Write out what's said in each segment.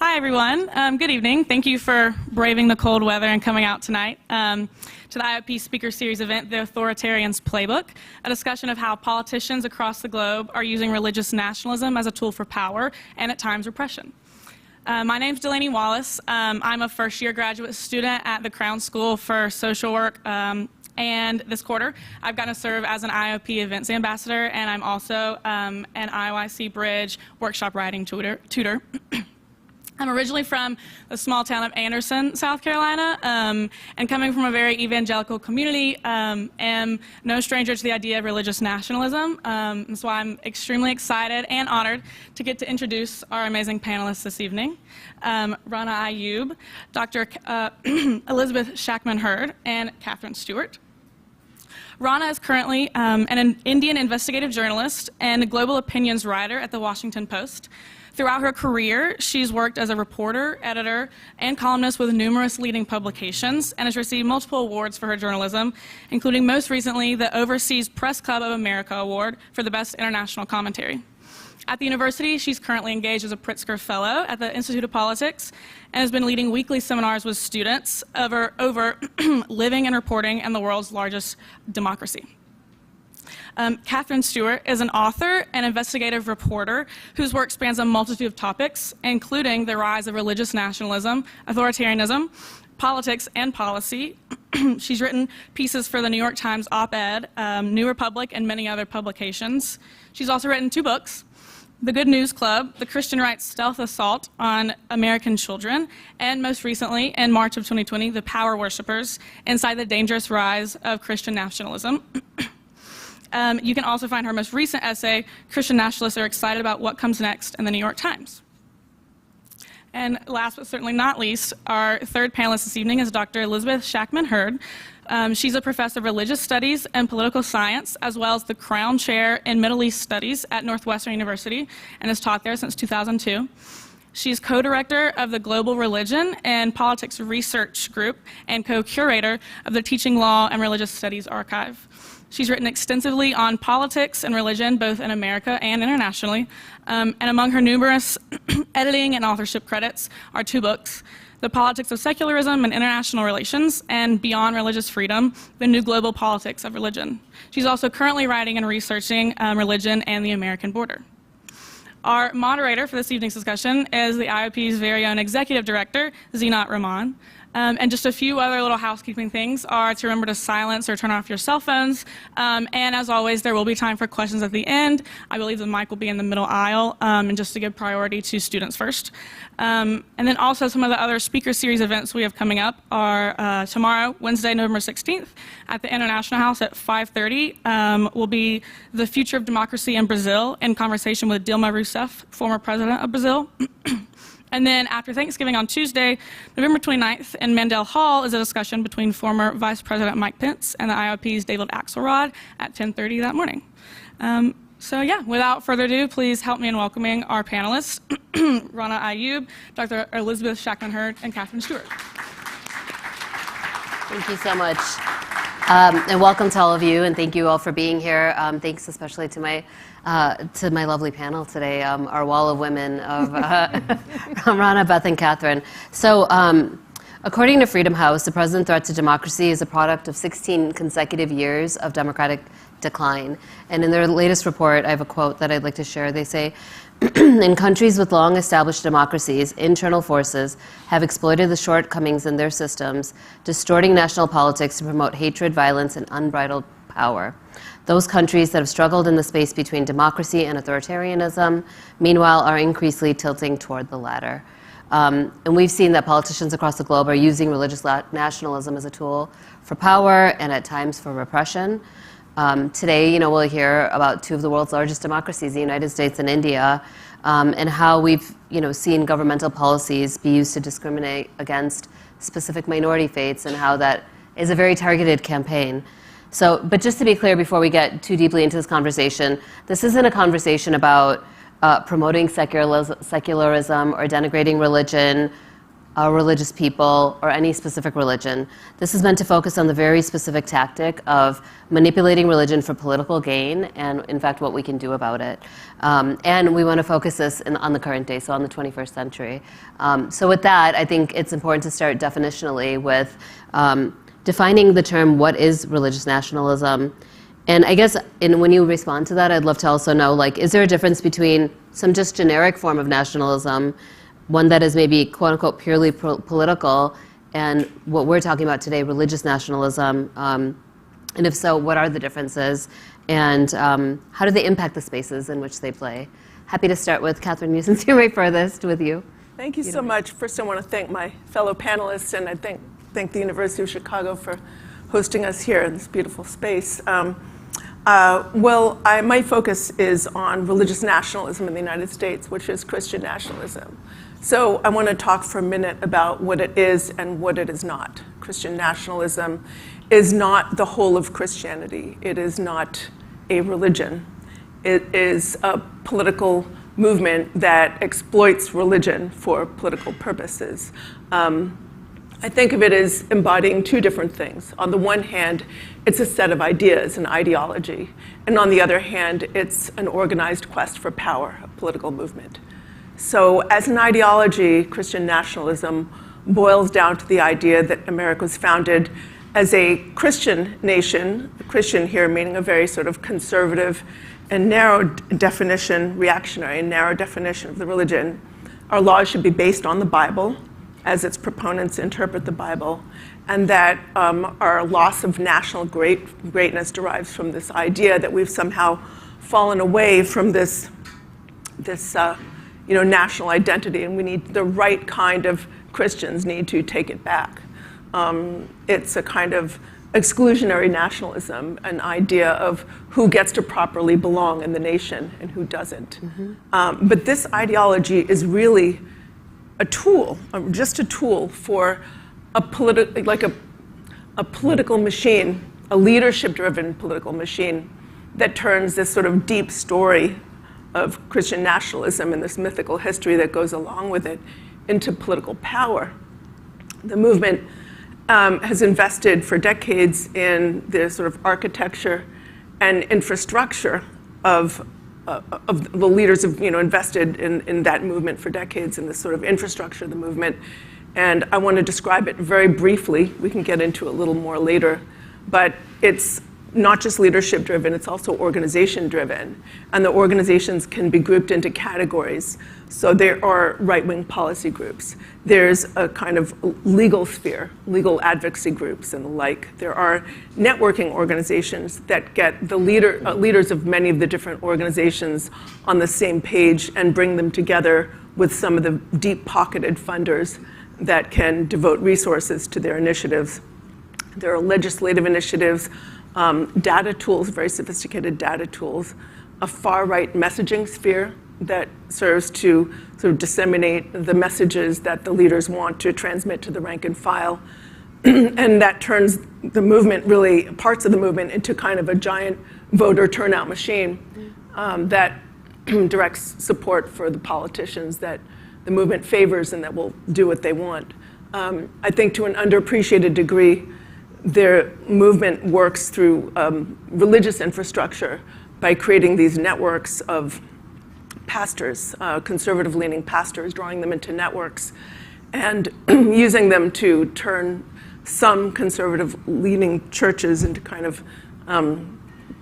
Hi, everyone. Good evening. Thank you for braving the cold weather and coming out tonight to the IOP Speaker Series event, The Authoritarian's Playbook, a discussion of how politicians across the globe are using religious nationalism as a tool for power and, at times, repression. My name's Delaney Wallace. I'm a first-year graduate student at the Crown School for Social Work, and this quarter, I've gotten to serve as an IOP events ambassador, and I'm also an IOIC Bridge workshop writing tutor. I'm originally from the small town of Anderson, South Carolina, and coming from a very evangelical community, am no stranger to the idea of religious nationalism. That's why I'm extremely excited and honored to get to introduce our amazing panelists this evening, Rana Ayub, Dr. Elizabeth Shackman-Hurd, and Catherine Stewart. Rana is currently an Indian investigative journalist and a global opinions writer at The Washington Post. Throughout her career, she's worked as a reporter, editor, and columnist with numerous leading publications and has received multiple awards for her journalism, including most recently the Overseas Press Club of America Award for the Best International Commentary. At the university, she's currently engaged as a Pritzker Fellow at the Institute of Politics and has been leading weekly seminars with students over living and reporting in the world's largest democracy. Catherine Stewart is an author and investigative reporter whose work spans a multitude of topics, including the rise of religious nationalism, authoritarianism, politics, and policy. She's written pieces for the New York Times op-ed, New Republic, and many other publications. She's also written 2 books, The Good News Club, The Christian Right's Stealth Assault on American Children, and most recently, in March of 2020, The Power Worshippers, Inside the Dangerous Rise of Christian Nationalism. You can also find her most recent essay, Christian Nationalists Are Excited About What Comes Next, in the New York Times. And last but certainly not least, our third panelist this evening is Dr. Elizabeth Shackman-Hurd. She's a professor of religious studies and political science, as well as the Crown Chair in Middle East Studies at Northwestern University, and has taught there since 2002. She's co-director of the Global Religion and Politics Research Group and co-curator of the Teaching Law and Religious Studies Archive. She's written extensively on politics and religion, both in America and internationally. And among her numerous editing and authorship credits are 2 books, The Politics of Secularism and International Relations, and Beyond Religious Freedom, The New Global Politics of Religion. She's also currently writing and researching religion and the American border. Our moderator for this evening's discussion is the IOP's very own executive director, Zeenat Rahman. And just a few other little housekeeping things are to remember to silence or turn off your cell phones. And as always, there will be time for questions at the end. I believe the mic will be in the middle aisle, and just to give priority to students first. And then also some of the other speaker series events we have coming up are tomorrow, Wednesday, November 16th, at the International House at 5:30 will be The Future of Democracy in Brazil, in conversation with Dilma Rousseff, former president of Brazil. And then after Thanksgiving on Tuesday, November 29th, in Mandel Hall is a discussion between former Vice President Mike Pence and the IOP's David Axelrod at 10:30 that morning. So yeah, without further ado, please help me in welcoming our panelists, Rana Ayub, Dr. Elizabeth Shackman-Hurd, and Catherine Stewart. Thank you so much. And welcome to all of you, and thank you all for being here. Thanks especially to my lovely panel today, our wall of women of Rana, Beth, and Catherine. So, according to Freedom House, the present threat to democracy is a product of 16 consecutive years of democratic decline. And in their latest report, I have a quote that I'd like to share. They say, in countries with long-established democracies, internal forces have exploited the shortcomings in their systems, distorting national politics to promote hatred, violence, and unbridled power. Those countries that have struggled in the space between democracy and authoritarianism, meanwhile, are increasingly tilting toward the latter. And we've seen that politicians across the globe are using religious nationalism as a tool for power and at times for repression. Today, we'll hear about 2 of the world's largest democracies, the United States and India, and how we've, seen governmental policies be used to discriminate against specific minority faiths, and how that is a very targeted campaign. So, but just to be clear before we get too deeply into this conversation, this isn't a conversation about promoting secularism or denigrating religion religious people or any specific religion. This is meant to focus on the very specific tactic of manipulating religion for political gain and, in fact, what we can do about it. And we want to focus this on the current day, so on the 21st century. So with that, I think it's important to start definitionally with defining the term, what is religious nationalism? And I guess when you respond to that, I'd love to also know, like, is there a difference between some just generic form of nationalism, one that is maybe quote unquote purely political, and what we're talking about today, religious nationalism? And if so, what are the differences? And how do they impact the spaces in which they play? Happy to start with Catherine, since you're right furthest with you. Thank you so much. First, I want to thank my fellow panelists, and I thank the University of Chicago for hosting us here in this beautiful space. My focus is on religious nationalism in the United States, which is Christian nationalism. So I want to talk for a minute about what it is and what it is not. Christian nationalism is not the whole of Christianity. It is not a religion. It is a political movement that exploits religion for political purposes. I think of it as embodying two different things. On the one hand, it's a set of ideas, an ideology. And on the other hand, it's an organized quest for power, a political movement. So as an ideology, Christian nationalism boils down to the idea that America was founded as a Christian nation, Christian here meaning a very sort of conservative and narrow definition, reactionary and narrow definition of the religion. Our laws should be based on the Bible, as its proponents interpret the Bible, and that our loss of national greatness derives from this idea that we've somehow fallen away from this national identity, and we need the right kind of Christians need to take it back. It's a kind of exclusionary nationalism, an idea of who gets to properly belong in the nation and who doesn't. Mm-hmm. But this ideology is really a tool, just a tool for a political machine, a leadership-driven political machine that turns this sort of deep story of Christian nationalism and this mythical history that goes along with it into political power. The movement has invested for decades in the sort of architecture and infrastructure of the leaders have invested in that movement for decades, in this sort of infrastructure of the movement. And I want to describe it very briefly. We can get into it a little more later. But it's not just leadership driven, it's also organization driven. And the organizations can be grouped into categories. So there are right-wing policy groups. There's a kind of legal sphere, legal advocacy groups and the like. There are networking organizations that get the leaders of many of the different organizations on the same page and bring them together with some of the deep-pocketed funders that can devote resources to their initiatives. There are legislative initiatives, data tools, very sophisticated data tools, a far-right messaging sphere that serves to sort of disseminate the messages that the leaders want to transmit to the rank and file. And that turns the movement, really, parts of the movement, into kind of a giant voter turnout machine that directs support for the politicians that the movement favors and that will do what they want. I think to an underappreciated degree, their movement works through religious infrastructure by creating these networks of pastors, conservative-leaning pastors, drawing them into networks and using them to turn some conservative-leaning churches into kind of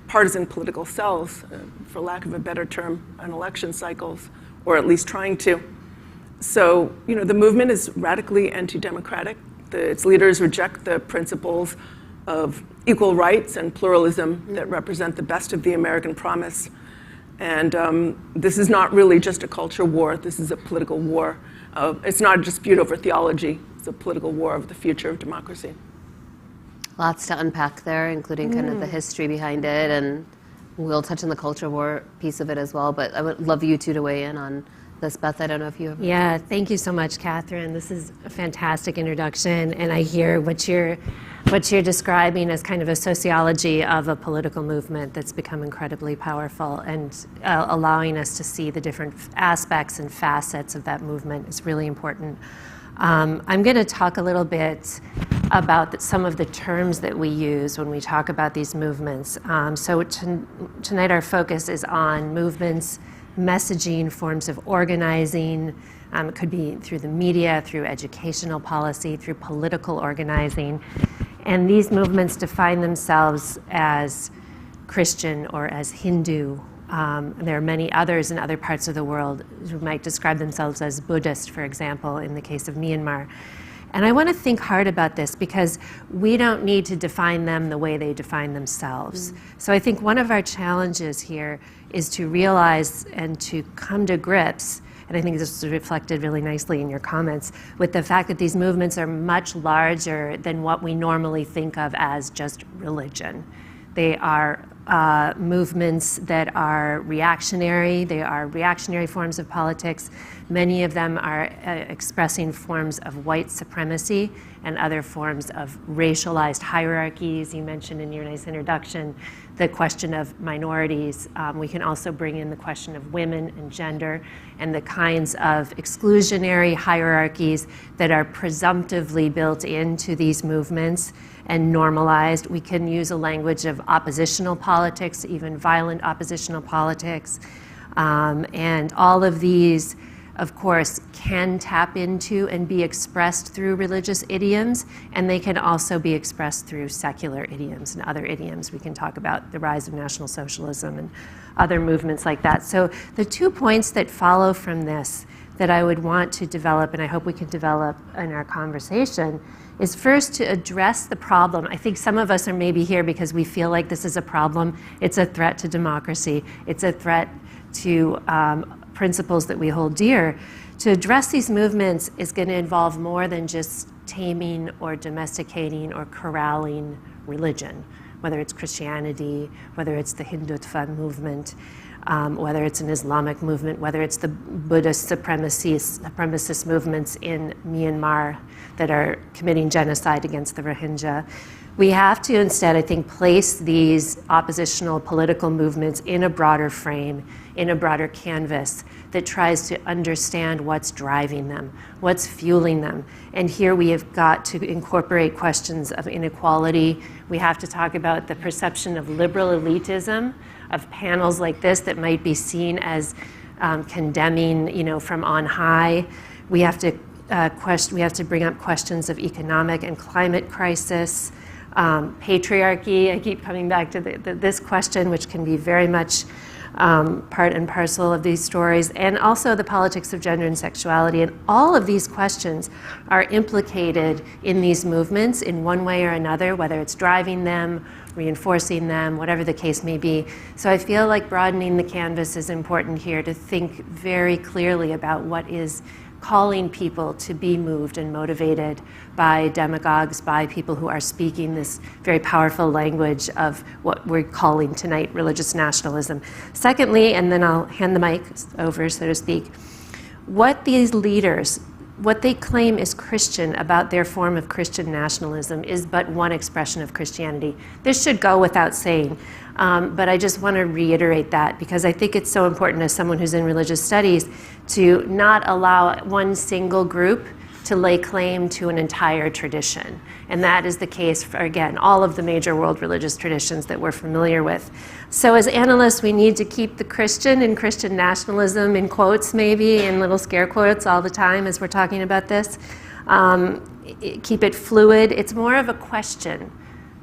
partisan political cells, for lack of a better term, in election cycles, or at least trying to. So, the movement is radically anti-democratic. Its leaders reject the principles of equal rights and pluralism that represent the best of the American promise. And this is not really just a culture war. This is a political war. It's not a dispute over theology. It's a political war of the future of democracy. Lots to unpack there, including kind of the history behind it. And we'll touch on the culture war piece of it as well. But I would love you two to weigh in on this. Beth, I don't know if you have... Yeah, thank you so much, Catherine. This is a fantastic introduction. And I hear what you're describing as kind of a sociology of a political movement that's become incredibly powerful, and allowing us to see the different aspects and facets of that movement is really important. I'm going to talk a little bit about some of the terms that we use when we talk about these movements. Tonight our focus is on movements, messaging, forms of organizing. It could be through the media, through educational policy, through political organizing. And these movements define themselves as Christian or as Hindu. There are many others in other parts of the world who might describe themselves as Buddhist, for example, in the case of Myanmar. And I want to think hard about this because we don't need to define them the way they define themselves. So I think one of our challenges here is to realize and to come to grips, and I think this is reflected really nicely in your comments, with the fact that these movements are much larger than what we normally think of as just religion. They are movements that are reactionary. They are reactionary forms of politics. Many of them are expressing forms of white supremacy and other forms of racialized hierarchies. You mentioned in your nice introduction the question of minorities. We can also bring in the question of women and gender and the kinds of exclusionary hierarchies that are presumptively built into these movements and normalized. We can use a language of oppositional politics, even violent oppositional politics. And all of these, of course, can tap into and be expressed through religious idioms, and they can also be expressed through secular idioms and other idioms. We can talk about the rise of National Socialism and other movements like that. So the 2 points that follow from this that I would want to develop, and I hope we can develop in our conversation, is first to address the problem. I think some of us are maybe here because we feel like this is a problem. It's a threat to democracy. It's a threat to principles that we hold dear. To address these movements is going to involve more than just taming or domesticating or corralling religion, whether it's Christianity, whether it's the Hindutva movement, whether it's an Islamic movement, whether it's the Buddhist supremacist movements in Myanmar that are committing genocide against the Rohingya. We have to instead, I think, place these oppositional political movements in a broader frame, in a broader canvas that tries to understand what's driving them, what's fueling them. And here we have got to incorporate questions of inequality. We have to talk about the perception of liberal elitism, of panels like this that might be seen as condemning, from on high. We have to bring up questions of economic and climate crisis, patriarchy. I keep coming back to this question, which can be very much part and parcel of these stories, and also the politics of gender and sexuality. And all of these questions are implicated in these movements in one way or another, whether it's driving them, reinforcing them, whatever the case may be. So I feel like broadening the canvas is important here to think very clearly about what is calling people to be moved and motivated by demagogues, by people who are speaking this very powerful language of what we're calling tonight religious nationalism. Secondly, and then I'll hand the mic over, so to speak, what these leaders, what they claim is Christian about their form of Christian nationalism is but one expression of Christianity. This should go without saying, but I just want to reiterate that because I think it's so important as someone who's in religious studies to not allow one single group to lay claim to an entire tradition. And that is the case for, again, all of the major world religious traditions that we're familiar with. So as analysts, we need to keep the Christian and Christian nationalism in quotes, maybe, in little scare quotes all the time as we're talking about this. Keep it fluid. It's more of a question,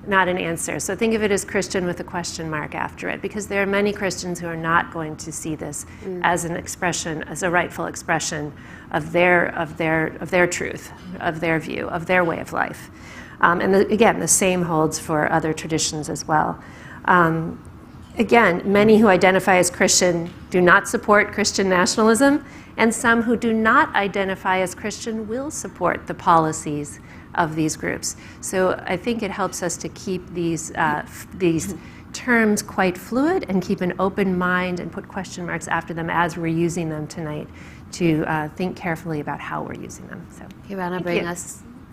not an answer. So think of it as Christian with a question mark after it, because there are many Christians who are not going to see this as an expression, as a rightful expression of their truth, of their view, of their way of life. Again, the same holds for other traditions as well. Again, many who identify as Christian do not support Christian nationalism, and some who do not identify as Christian will support the policies of these groups. So I think it helps us to keep these terms quite fluid and keep an open mind and put question marks after them as we're using them tonight to think carefully about how we're using them. So, Kirana,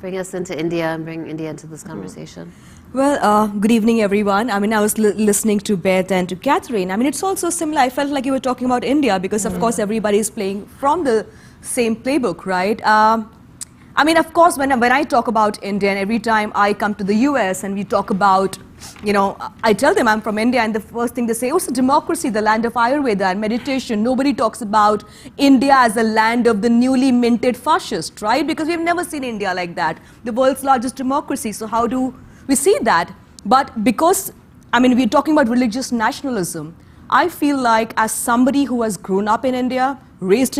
bring us into India and bring India into this conversation. Well, good evening, everyone. I mean, I was listening to Beth and to Catherine. I mean, it's also similar. I felt like you were talking about India because, of course, everybody is playing from the same playbook, right? I mean, of course, when I talk about India, and every time I come to the US and we talk about, I tell them I'm from India, and the first thing they say, oh, it's a democracy, the land of Ayurveda and meditation. Nobody talks about India as a land of the newly minted fascist, right? Because we've never seen India like that, the world's largest democracy. So how do we see that? But because, we're talking about religious nationalism, I feel like as somebody who has grown up in India, raised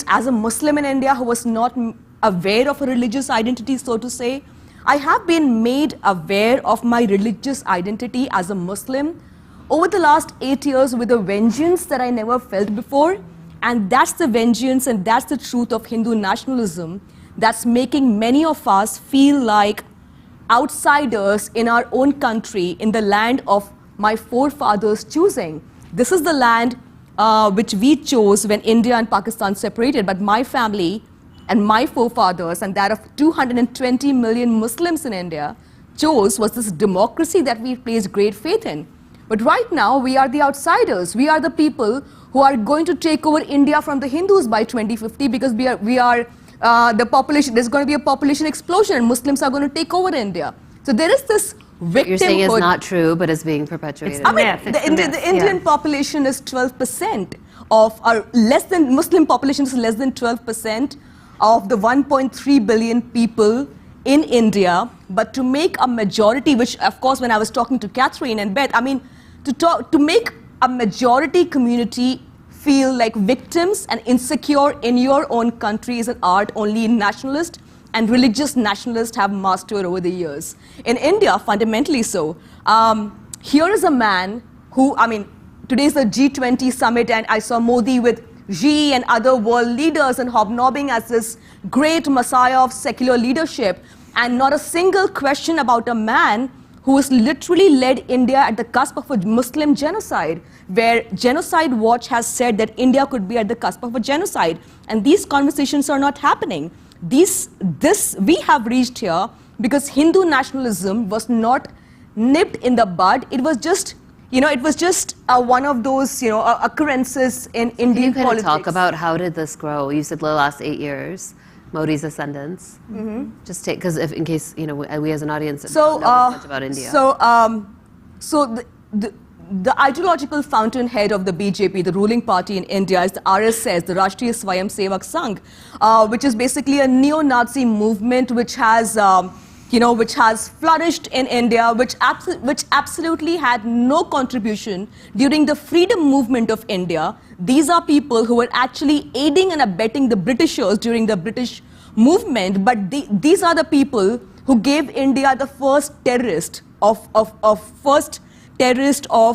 as a Muslim in India, who was not aware of a religious identity, so to say, I have been made aware of my religious identity as a Muslim over the last 8 years with a vengeance that I never felt before. And that's the vengeance and that's the truth of Hindu nationalism that's making many of us feel like outsiders in our own country, in the land of my forefathers choosing. This is the land which we chose when India and Pakistan separated, but my family and my forefathers, and that of 220 million Muslims in India, chose was this democracy that we placed great faith in. But right now, we are the outsiders. We are the people who are going to take over India from the Hindus by 2050 because we are the population. There's going to be a population explosion and Muslims are going to take over India. So there is this victimhood. What you're saying is not true, but is being perpetuated. The Indian population is 12% of, or less than, Muslim population is less than 12% of the 1.3 billion people in India. But to make a majority, which of course when I was talking to Catherine and Beth, to make a majority community feel like victims and insecure in your own country is an art only nationalist and religious nationalists have mastered over the years. In India, fundamentally so. Here is a man who, today's the G20 summit and I saw Modi with Xi and other world leaders and hobnobbing as this great messiah of secular leadership, and not a single question about a man who has literally led India at the cusp of a Muslim genocide, where Genocide Watch has said that India could be at the cusp of a genocide. And these conversations are not happening. This we have reached here because Hindu nationalism was not nipped in the bud. It was just, one of those, occurrences in Indian Can you politics. talk about how did this grow? You said the last 8 years. Modi's ascendance. Just take, because in case we as an audience don't know much about India. So the ideological fountainhead of the BJP, the ruling party in India, is the RSS, the Rashtriya Swayam Sevak Sangh, which is basically a neo-Nazi movement which has flourished in India, which absolutely had no contribution during the freedom movement of India. These are people who were actually aiding and abetting the Britishers during the British movement, but these are the people who gave India the first terrorist of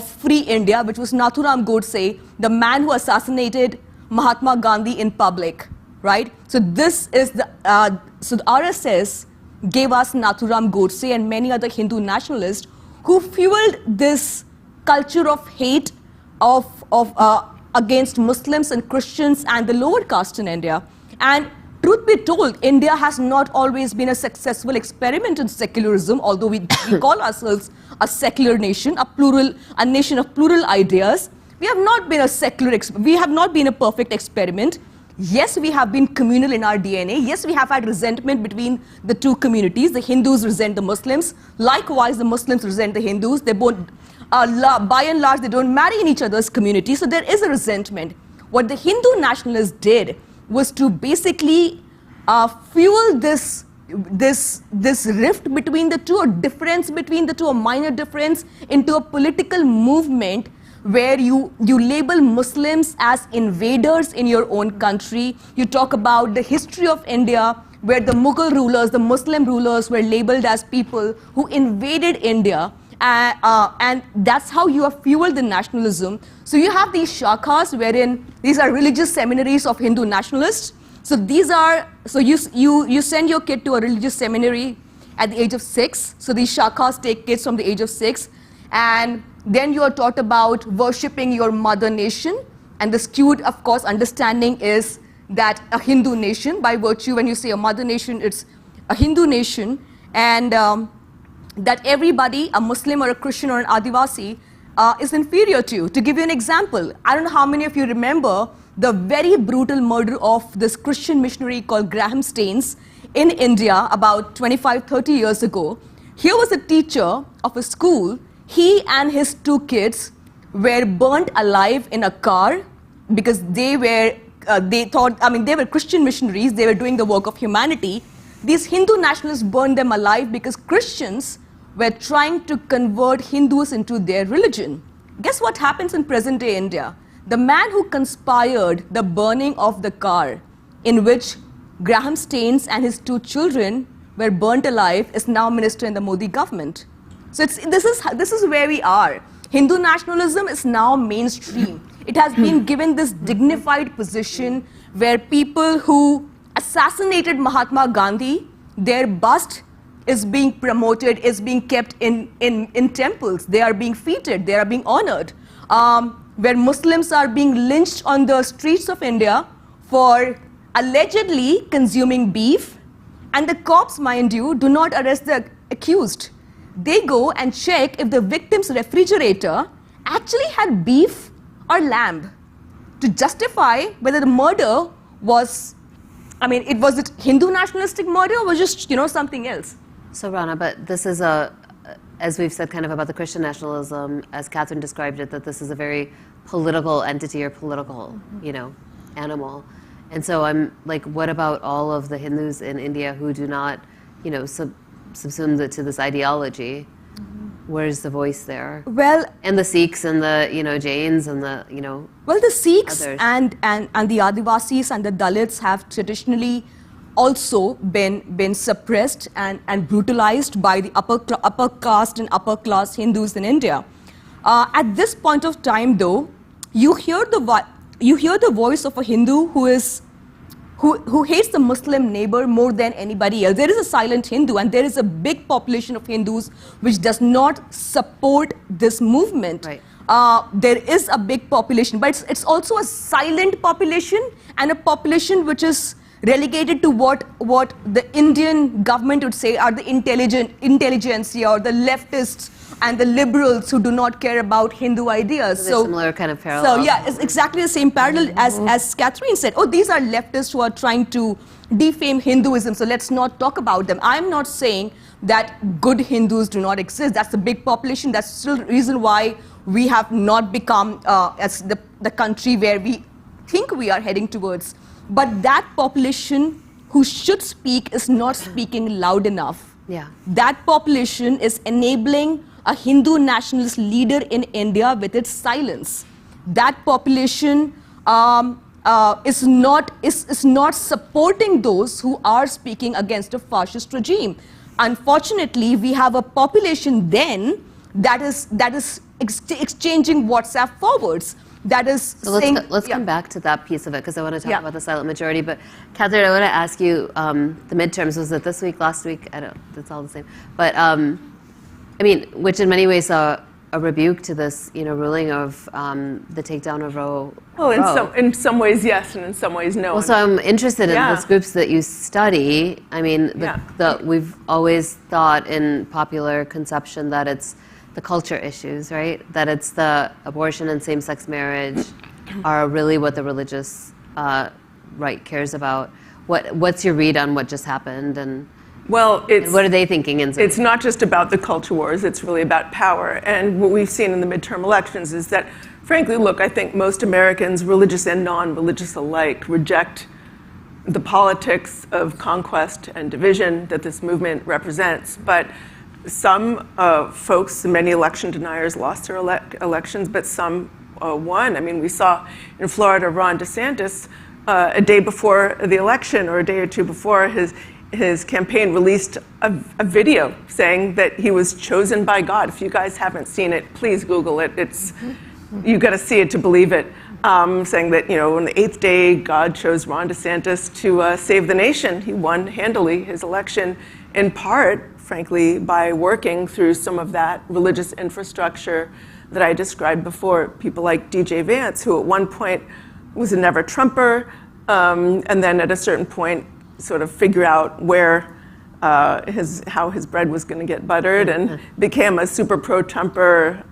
free India, which was Nathuram Godse, the man who assassinated Mahatma Gandhi in public, right? So this is the RSS gave us Nathuram Godse and many other Hindu nationalists who fueled this culture of hate against Muslims and Christians and the lower caste in India. And truth be told, India has not always been a successful experiment in secularism, although we call ourselves a secular nation, a nation of plural ideas. We have not been a perfect experiment. Yes, we have been communal in our DNA. Yes, we have had resentment between the two communities. The Hindus resent the Muslims. Likewise, the Muslims resent the Hindus. They both, by and large, they don't marry in each other's community. So there is a resentment. What the Hindu nationalists did was to basically fuel this rift between the two, or difference between the two, a minor difference, into a political movement where you label Muslims as invaders in your own country. You talk about the history of India, where the Mughal rulers, the Muslim rulers, were labeled as people who invaded India. And that's how you have fueled the nationalism. So you have these shakhas, wherein these are religious seminaries of Hindu nationalists. So you send your kid to a religious seminary at the age of 6. So these shakhas take kids from the age of 6. And then you are taught about worshipping your mother nation. And the skewed, of course, understanding is that a Hindu nation, by virtue, when you say a mother nation, it's a Hindu nation. And that everybody, a Muslim or a Christian or an Adivasi, is inferior to you. To give you an example, I don't know how many of you remember the very brutal murder of this Christian missionary called Graham Staines in India about 25, 30 years ago. Here was a teacher of a school. He and his 2 kids were burnt alive in a car because they were Christian missionaries. They were doing the work of humanity. These Hindu nationalists burned them alive because Christians were trying to convert Hindus into their religion. Guess what happens in present-day India? The man who conspired the burning of the car in which Graham Staines and his 2 children were burnt alive is now minister in the Modi government. So this is where we are. Hindu nationalism is now mainstream. It has been given this dignified position where people who assassinated Mahatma Gandhi, their bust is being promoted, is being kept in temples. They are being feted, they are being honored. Where Muslims are being lynched on the streets of India for allegedly consuming beef, and the cops, mind you, do not arrest the accused. They go and check if the victim's refrigerator actually had beef or lamb to justify whether the murder was, was it Hindu nationalistic murder or was just, something else? So Rana, but this is as we've said kind of about the Christian nationalism, as Catherine described it, that this is a very political entity or political, animal. And so I'm like, what about all of the Hindus in India who do not, subsume to this ideology? Where's the voice there? Well, and the Sikhs and the, Jains and the, well, the Sikhs others. and the Adivasis and the Dalits have traditionally also been suppressed and brutalized by the upper caste and upper class Hindus in India. At this point of time, though, you hear the voice of a Hindu who hates the Muslim neighbor more than anybody else. There is a silent Hindu, and there is a big population of Hindus which does not support this movement. Right. There is a big population, but it's also a silent population and a population which is relegated to what the Indian government would say are the intelligentsia or the leftists and the liberals who do not care about Hindu ideas. So similar kind of parallel. So yeah, it's exactly the same parallel as Catherine said. Oh, these are leftists who are trying to defame Hinduism, so let's not talk about them. I'm not saying that good Hindus do not exist. That's a big population. That's still the reason why we have not become as the country where we think we are heading towards. But that population who should speak is not speaking loud enough. Yeah. That population is enabling a Hindu nationalist leader in India with its silence. That population is not supporting those who are speaking against a fascist regime. Unfortunately, we have a population then that is exchanging WhatsApp forwards. That is so saying, let's come back to that piece of it, because I want to talk about the silent majority. But Catherine, I want to ask you, the midterms, was it this week, last week? I don't, it's all the same. But which in many ways are a rebuke to this, ruling of the takedown of Roe. Well, in some ways, yes, and in some ways, no. Well, so I'm interested in those groups that you study. I mean, we've always thought in popular conception that it's the culture issues, right? That it's the abortion and same-sex marriage are really what the religious right cares about. What's your read on what just happened, and what are they thinking? It's not just about the culture wars, it's really about power. And what we've seen in the midterm elections is that, frankly, look, I think most Americans, religious and non-religious alike, reject the politics of conquest and division that this movement represents. But some folks, many election deniers, lost their elections, but some won. I mean, we saw in Florida, Ron DeSantis, a day before the election or a day or two before, his campaign released a video saying that he was chosen by God. If you guys haven't seen it, please Google it. You got to see it to believe it. Saying that, on the 8th day, God chose Ron DeSantis to save the nation. He won handily his election, in part, frankly, by working through some of that religious infrastructure that I described before. People like DJ Vance, who at one point was a never-Trumper, and then at a certain point sort of figure out where how his bread was going to get buttered, and became a super pro-Trumper,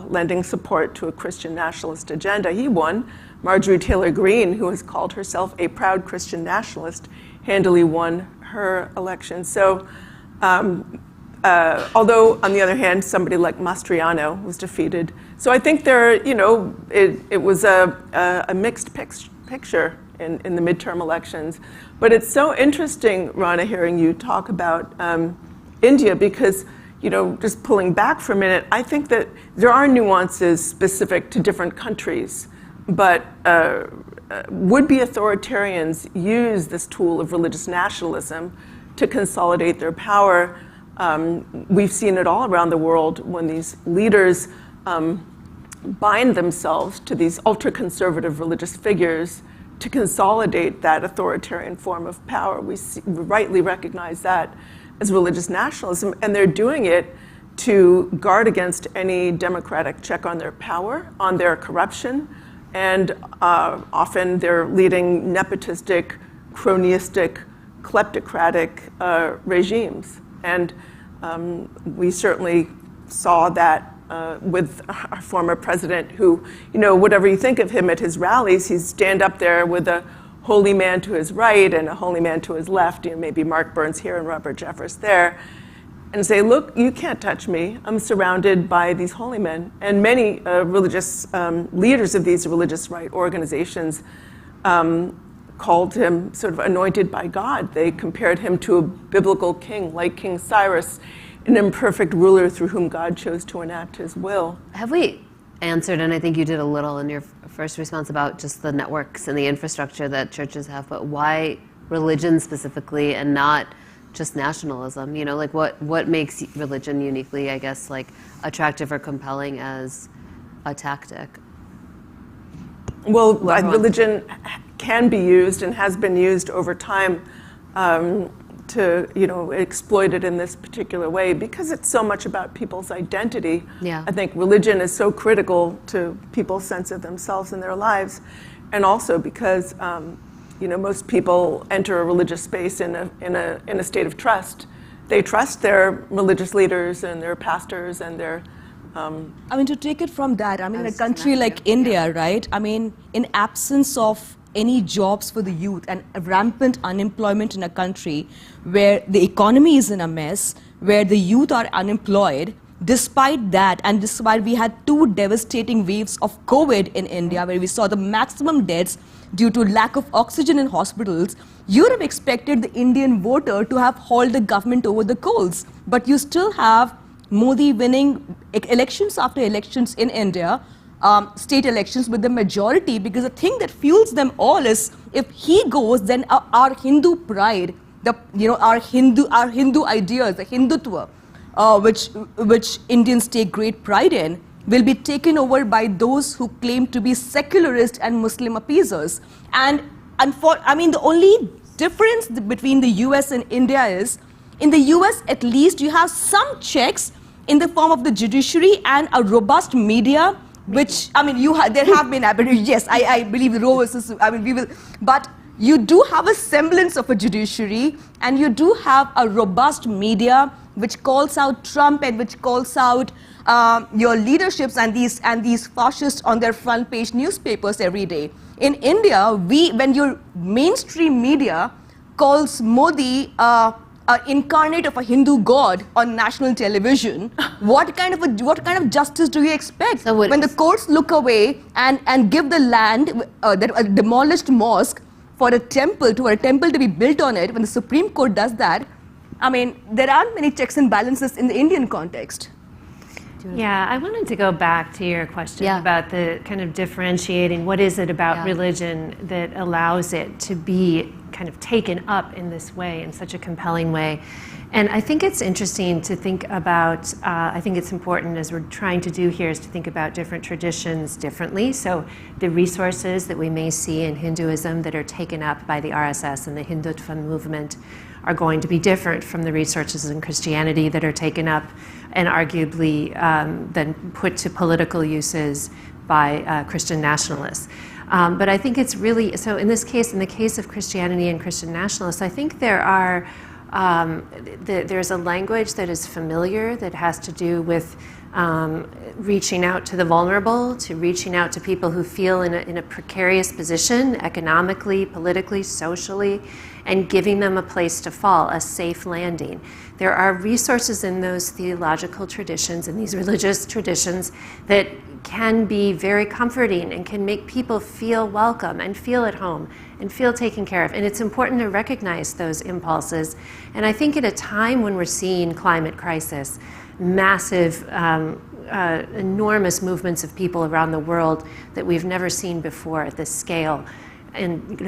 lending support to a Christian nationalist agenda. He won. Marjorie Taylor Greene, who has called herself a proud Christian nationalist, handily won her election. So, although on the other hand, somebody like Mastriano was defeated. So I think it was a mixed picture in the midterm elections. But it's so interesting, Rana, hearing you talk about India, because, just pulling back for a minute, I think that there are nuances specific to different countries, but would-be authoritarians use this tool of religious nationalism to consolidate their power. We've seen it all around the world when these leaders bind themselves to these ultra-conservative religious figures to consolidate that authoritarian form of power. We rightly recognize that as religious nationalism, and they're doing it to guard against any democratic check on their power, on their corruption, and often they're leading nepotistic, cronyistic, kleptocratic regimes. And we certainly saw that with our former president, who, whatever you think of him at his rallies, he'd stand up there with a holy man to his right and a holy man to his left, maybe Mark Burns here and Robert Jeffress there, and say, look, you can't touch me. I'm surrounded by these holy men. And many religious leaders of these religious right organizations called him sort of anointed by God. They compared him to a biblical king, like King Cyrus, an imperfect ruler through whom God chose to enact his will. Have we answered, and I think you did a little in your first response, about just the networks and the infrastructure that churches have, but why religion specifically and not just nationalism? What makes religion uniquely, I guess, attractive or compelling as a tactic? Well, religion can be used and has been used over time to exploit it in this particular way, because it's so much about people's identity. Yeah. I think religion is so critical to people's sense of themselves and their lives, and also because most people enter a religious space in a state of trust. They trust their religious leaders and their pastors and their. To take it from that, in a country like India, right? In absence of any jobs for the youth and rampant unemployment in a country where the economy is in a mess, where the youth are unemployed, despite that, and despite we had 2 devastating waves of COVID in India, where we saw the maximum deaths due to lack of oxygen in hospitals, you would have expected the Indian voter to have hauled the government over the coals. But you still have Modi winning elections after elections in India, state elections with the majority, because the thing that fuels them all is, if he goes, then our Hindu pride, our Hindu ideas, the Hindutva, which Indians take great pride in, will be taken over by those who claim to be secularist and Muslim appeasers. And the only difference between the US and India is, in the US at least you have some checks in the form of the judiciary and a robust media, which, there have been, yes, I believe Roe versus, we will, but you do have a semblance of a judiciary, and you do have a robust media which calls out Trump and which calls out your leaderships and these fascists on their front page newspapers every day. In India, when your mainstream media calls Modi incarnate of a Hindu god on national television, what kind of justice do you expect? So when the courts look away and give the land, a demolished mosque, for a temple to be built on it, when the Supreme Court does that, there aren't many checks and balances in the Indian context. Yeah, I wanted to go back to your question about the kind of differentiating, what is it about religion that allows it to be kind of taken up in this way, in such a compelling way. And I think it's interesting to think about, I think it's important, as we're trying to do here, is to think about different traditions differently. So the resources that we may see in Hinduism that are taken up by the RSS and the Hindutva movement are going to be different from the resources in Christianity that are taken up and arguably then put to political uses by Christian nationalists. But I think it's really, so in this case, in the case of Christianity and Christian nationalists, I think there are there's a language that is familiar that has to do with reaching out to the vulnerable, to reaching out to people who feel in a precarious position, economically, politically, socially, and giving them a place to fall, a safe landing. There are resources in those theological traditions and these religious traditions that can be very comforting and can make people feel welcome and feel at home and feel taken care of. And it's important to recognize those impulses. And I think at a time when we're seeing climate crisis, massive, enormous movements of people around the world that we've never seen before at this scale. And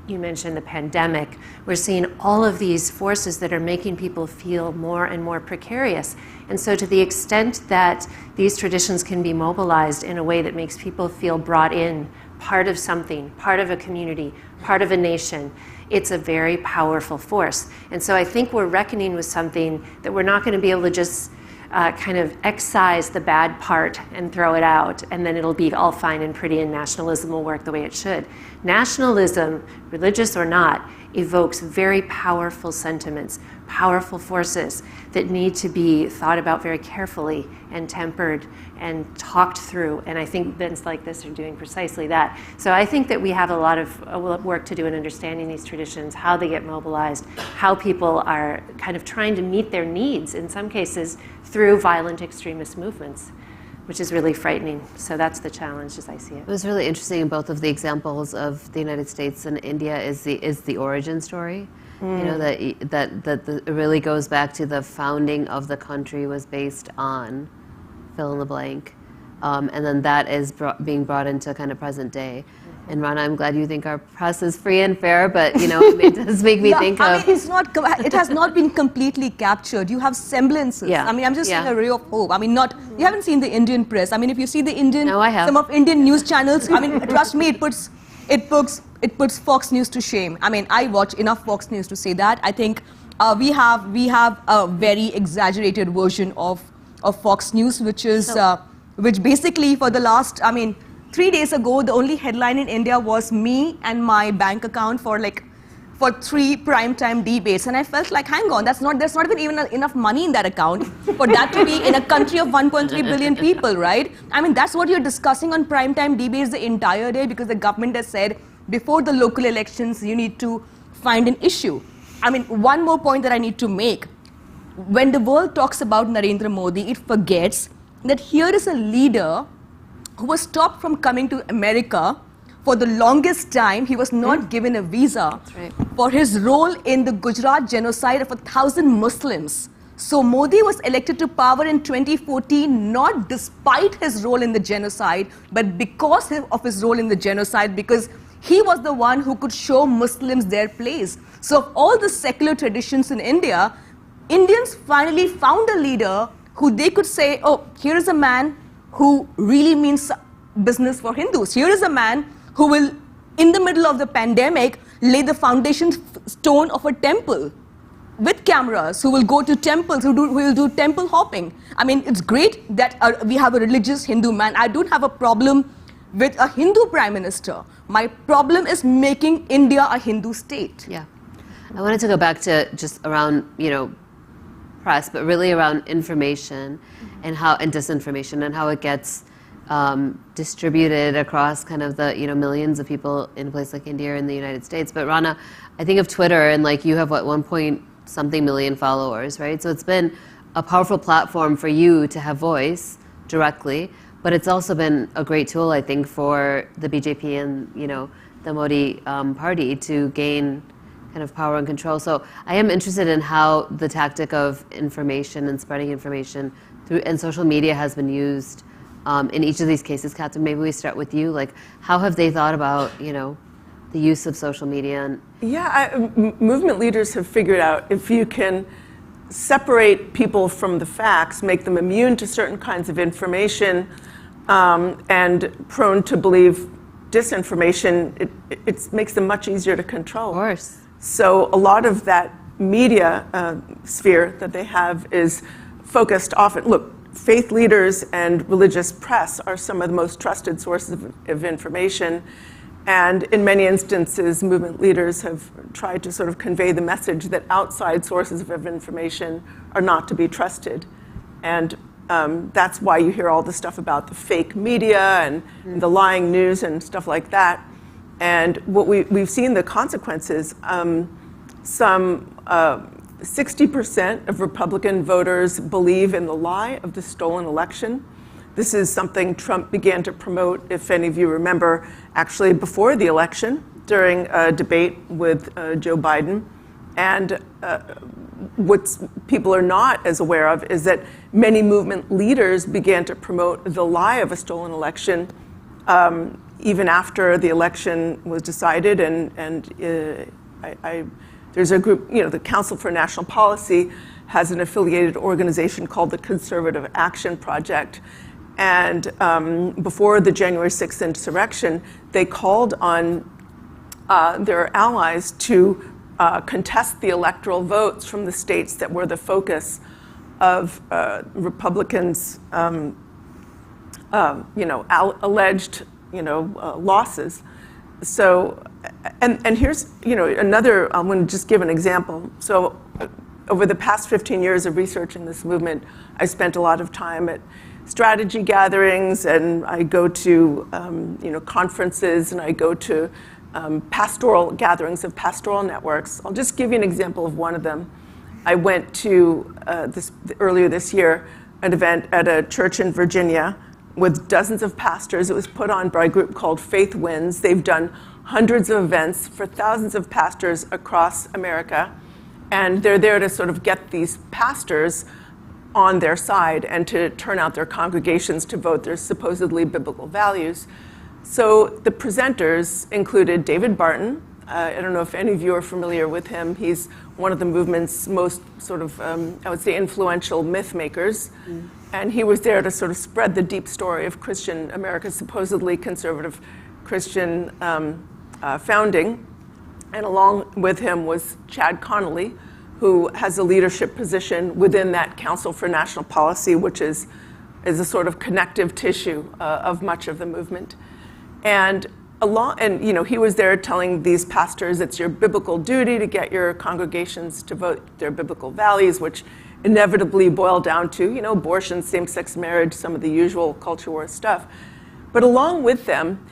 you mentioned the pandemic. We're seeing all of these forces that are making people feel more and more precarious. And so to the extent that these traditions can be mobilized in a way that makes people feel brought in, part of something, part of a community, part of a nation, it's a very powerful force. And so I think we're reckoning with something that we're not going to be able to just kind of excise the bad part and throw it out, and then it'll be all fine and pretty and nationalism will work the way it should. Nationalism, religious or not, evokes very powerful sentiments, powerful forces that need to be thought about very carefully and tempered and talked through. And I think events like this are doing precisely that. So I think that we have a lot of work to do in understanding these traditions, how they get mobilized, how people are kind of trying to meet their needs, in some cases, through violent extremist movements, which is really frightening. So that's the challenge as I see it. It was really interesting in both of the examples of the United States and India is the origin story. That it really goes back to the founding of the country was based on fill in the blank, and then that is being brought into kind of present day. And Rana, I'm glad you think our press is free and fair, but it does make me think of. I mean, it has not been completely captured. You have semblances. Yeah. I mean, I'm just seeing a ray of hope. I mean, you haven't seen the Indian press. I mean, if you see the Indian, no, I have. some of Indian news channels, I mean, trust me, it puts Fox News to shame. I mean, I watch enough Fox News to say that. I think we have a very exaggerated version of Fox News, which basically for the last, 3 days ago, the only headline in India was me and my bank account for 3 primetime debates. And I felt like, hang on, there's not even enough money in that account for that to be in a country of 1.3 billion people, right? I mean, that's what you're discussing on primetime debates the entire day, because the government has said before the local elections, you need to find an issue. I mean, one more point that I need to make. When the world talks about Narendra Modi, it forgets that here is a leader who was stopped from coming to America for the longest time. He was not given a visa for his role in the Gujarat genocide of 1,000 Muslims. So Modi was elected to power in 2014, not despite his role in the genocide, but because of his role in the genocide, because he was the one who could show Muslims their place. So of all the secular traditions in India, Indians finally found a leader who they could say, oh, here is a man who really means business for Hindus. Here is a man who will, in the middle of the pandemic, lay the foundation stone of a temple with cameras, who will go to temples, who will do temple hopping. I mean, it's great that we have a religious Hindu man. I don't have a problem with a Hindu prime minister. My problem is making India a Hindu state. Yeah. I wanted to go back to just around, press, but really around information and disinformation and how it gets distributed across kind of the millions of people in a place like India or in the United States. But Rana, I think of Twitter, and you have 1-point-something million followers, right? So it's been a powerful platform for you to have voice directly, but it's also been a great tool, I think, for the BJP and the Modi party to gain kind of power and control. So I am interested in how the tactic of information and spreading information and social media has been used in each of these cases. Catherine, maybe we start with you. How have they thought about, the use of social media? Movement leaders have figured out if you can separate people from the facts, make them immune to certain kinds of information, and prone to believe disinformation, it makes them much easier to control. Of course. So a lot of that media sphere that they have is focused often. Look, faith leaders and religious press are some of the most trusted sources of information. And in many instances, movement leaders have tried to sort of convey the message that outside sources of information are not to be trusted. And that's why you hear all the stuff about the fake media and the lying news and stuff like that. And what we've seen the consequences, some 60% of Republican voters believe in the lie of the stolen election. This is something Trump began to promote, if any of you remember, actually before the election, during a debate with Joe Biden. And what people are not as aware of is that many movement leaders began to promote the lie of a stolen election even after the election was decided. There's a group, the Council for National Policy has an affiliated organization called the Conservative Action Project. And before the January 6th insurrection, they called on their allies to contest the electoral votes from the states that were the focus of Republicans' alleged losses. So, and here's another. I'm going to just give an example. So, over the past 15 years of researching this movement, I spent a lot of time at strategy gatherings, and I go to conferences, and I go to pastoral gatherings of pastoral networks. I'll just give you an example of one of them. I went to earlier this year an event at a church in Virginia with dozens of pastors. It was put on by a group called Faith Wins. They've done hundreds of events for thousands of pastors across America, and they're there to sort of get these pastors on their side and to turn out their congregations to vote their supposedly biblical values. So the presenters included David Barton. I don't know if any of you are familiar with him. He's one of the movement's most sort of, I would say, influential myth makers. And he was there to sort of spread the deep story of Christian America's supposedly conservative Christian founding. And along with him was Chad Connolly, who has a leadership position within that Council for National Policy, which is a sort of connective tissue of much of the movement. And he was there telling these pastors it's your biblical duty to get your congregations to vote their biblical values, which inevitably boil down to abortion, same-sex marriage, some of the usual culture war stuff. But along with them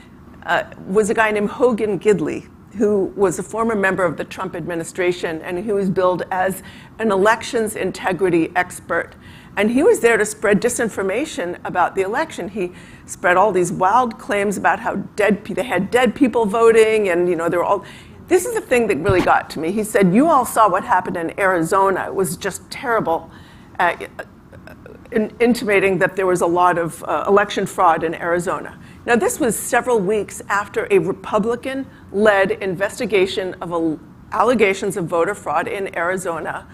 was a guy named Hogan Gidley, who was a former member of the Trump administration, and who was billed as an elections integrity expert. And he was there to spread disinformation about the election. He spread all these wild claims about how they had dead people voting, and they were all. This is the thing that really got to me. He said, "You all saw what happened in Arizona. It was just terrible," intimating that there was a lot of election fraud in Arizona. Now, this was several weeks after a Republican-led investigation of allegations of voter fraud in Arizona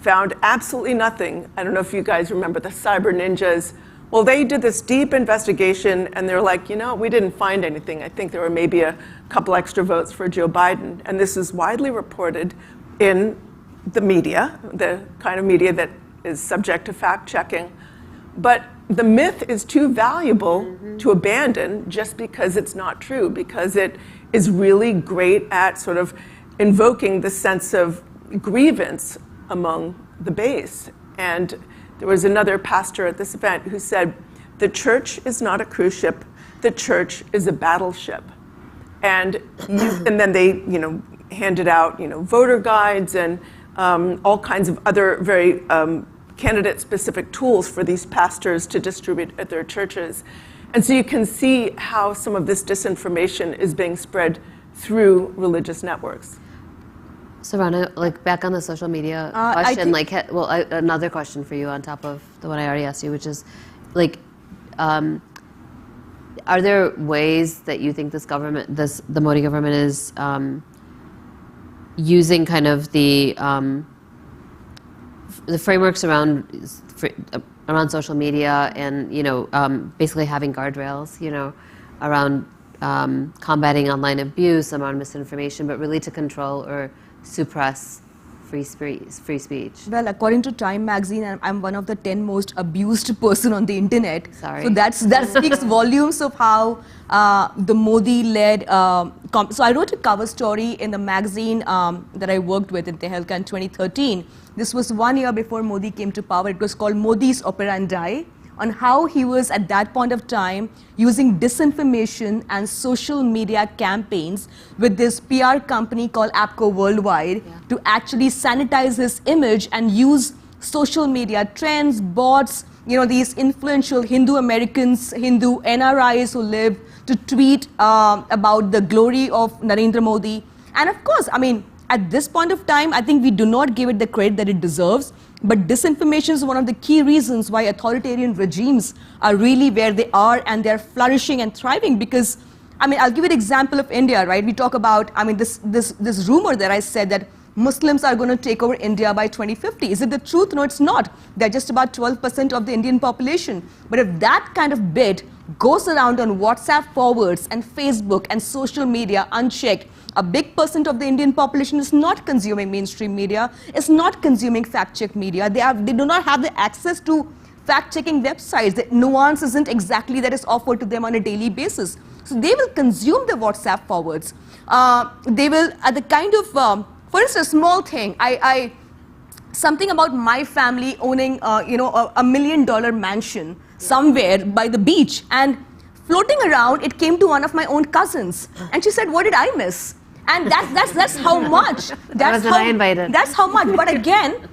found absolutely nothing. I don't know if you guys remember the cyber ninjas. Well, they did this deep investigation, and they're like, we didn't find anything. I think there were maybe a couple extra votes for Joe Biden. And this is widely reported in the media, the kind of media that is subject to fact-checking. But the myth is too valuable to abandon just because it's not true, because it is really great at sort of invoking the sense of grievance among the base. And there was another pastor at this event who said, the church is not a cruise ship, the church is a battleship. And then they handed out voter guides and all kinds of other very candidate-specific tools for these pastors to distribute at their churches. And so you can see how some of this disinformation is being spread through religious networks. So Rana, back on the social media question, another question for you on top of the one I already asked you, which is, are there ways that you think the Modi government is using kind of the frameworks around social media and basically having guardrails, around combating online abuse, around misinformation, but really to control or suppress free speech? Well, according to Time magazine, I'm one of the 10 most abused person on the internet. Sorry. So that speaks volumes of how the Modi-led. So I wrote a cover story in the magazine that I worked with in Tehelka in 2013. This was 1 year before Modi came to power. It was called Modi's Operandi, on how he was at that point of time using disinformation and social media campaigns with this PR company called APCO Worldwide to actually sanitize his image and use social media trends, bots, these influential Hindu Americans, Hindu NRIs who live to tweet about the glory of Narendra Modi. And of course, at this point of time, I think we do not give it the credit that it deserves. But disinformation is one of the key reasons why authoritarian regimes are really where they are, and they're flourishing and thriving. Because, I'll give you an example of India, right? We talk about, this rumor that I said that Muslims are going to take over India by 2050. Is it the truth? No, it's not. They're just about 12% of the Indian population. But if that kind of bit goes around on WhatsApp forwards and Facebook and social media unchecked, a big percent of the Indian population is not consuming mainstream media, is not consuming fact-check media. They do not have the access to fact-checking websites. The nuance isn't exactly that is offered to them on a daily basis. So they will consume the WhatsApp forwards. They will, the kind of, for instance, a small thing, something about my family owning, a $1 million mansion somewhere by the beach, and floating around, it came to one of my own cousins, and she said, "What did I miss?" And that's how much. That's how I invited. That's how much. But again,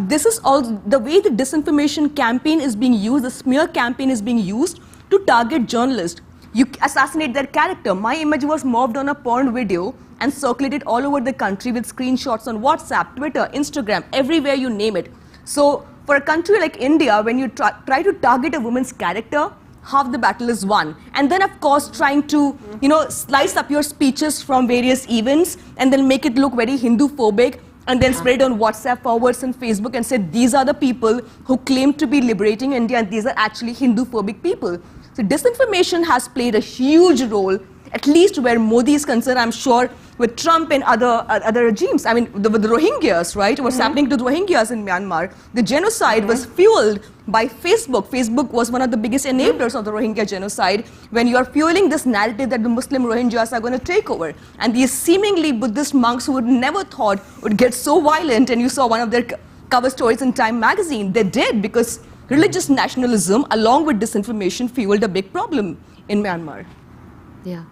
this is all the way the disinformation campaign is being used. The smear campaign is being used to target journalists. You assassinate their character. My image was mobbed on a porn video and circulated all over the country with screenshots on WhatsApp, Twitter, Instagram, everywhere you name it. So for a country like India, when you try to target a woman's character, half the battle is won. And then, of course, trying to, slice up your speeches from various events and then make it look very Hindu-phobic and then spread it on WhatsApp forwards and Facebook and say, these are the people who claim to be liberating India and these are actually Hindu-phobic people. So disinformation has played a huge role, at least where Modi is concerned, I'm sure, with Trump and other regimes. The Rohingyas, right? What's happening to the Rohingyas in Myanmar? The genocide was fueled by Facebook. Facebook was one of the biggest enablers of the Rohingya genocide, when you are fueling this narrative that the Muslim Rohingyas are going to take over. And these seemingly Buddhist monks who would never thought would get so violent, and you saw one of their cover stories in Time magazine, they did, because religious nationalism, along with disinformation, fueled a big problem in Myanmar. Yeah.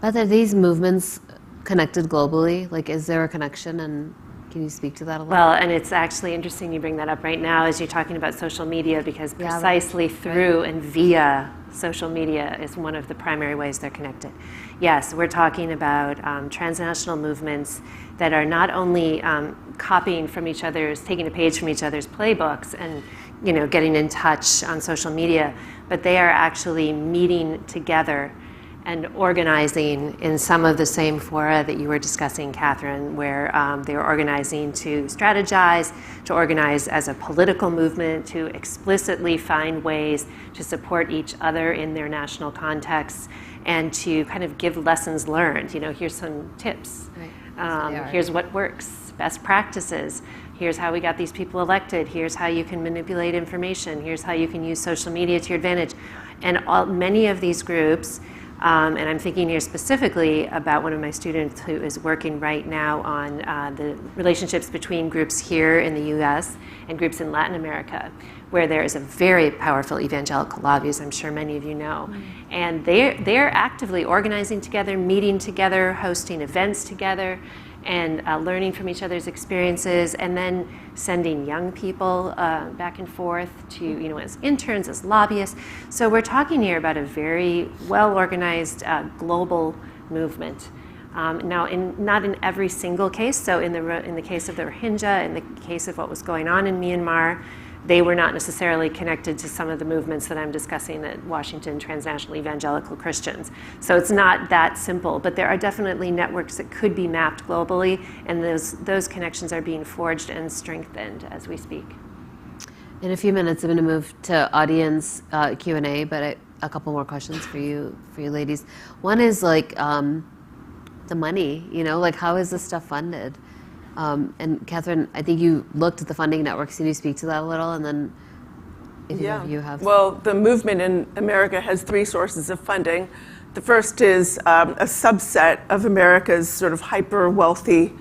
But are these movements connected globally? Like, is there a connection, and can you speak to that a little? Well, and it's actually interesting you bring that up right now as you're talking about social media, because precisely through and via social media is one of the primary ways they're connected. Yes, we're talking about transnational movements that are not only copying from each other's, taking a page from each other's playbooks and getting in touch on social media, but they are actually meeting together and organizing in some of the same fora that you were discussing, Catherine, where they were organizing to strategize, to organize as a political movement, to explicitly find ways to support each other in their national contexts, and to kind of give lessons learned. Here's some tips. Right. Here's what works, best practices. Here's how we got these people elected. Here's how you can manipulate information. Here's how you can use social media to your advantage. And many of these groups, and I'm thinking here specifically about one of my students who is working right now on the relationships between groups here in the US and groups in Latin America, where there is a very powerful evangelical lobby, as I'm sure many of you know. And they're actively organizing together, meeting together, hosting events together, and learning from each other's experiences, and then sending young people back and forth to, as interns, as lobbyists. So we're talking here about a very well-organized global movement. Now, not in every single case. So in the case of the Rohingya, in the case of what was going on in Myanmar, they were not necessarily connected to some of the movements that I'm discussing at Washington, transnational evangelical Christians. So it's not that simple, but there are definitely networks that could be mapped globally, and those connections are being forged and strengthened as we speak. In a few minutes, I'm going to move to audience Q&A, but a couple more questions for you ladies. One is like the money, like how is this stuff funded? And Catherine, I think you looked at the funding networks. Can you speak to that a little? And then if either of you have... Well, the movement in America has three sources of funding. The first is a subset of America's sort of hyper-wealthy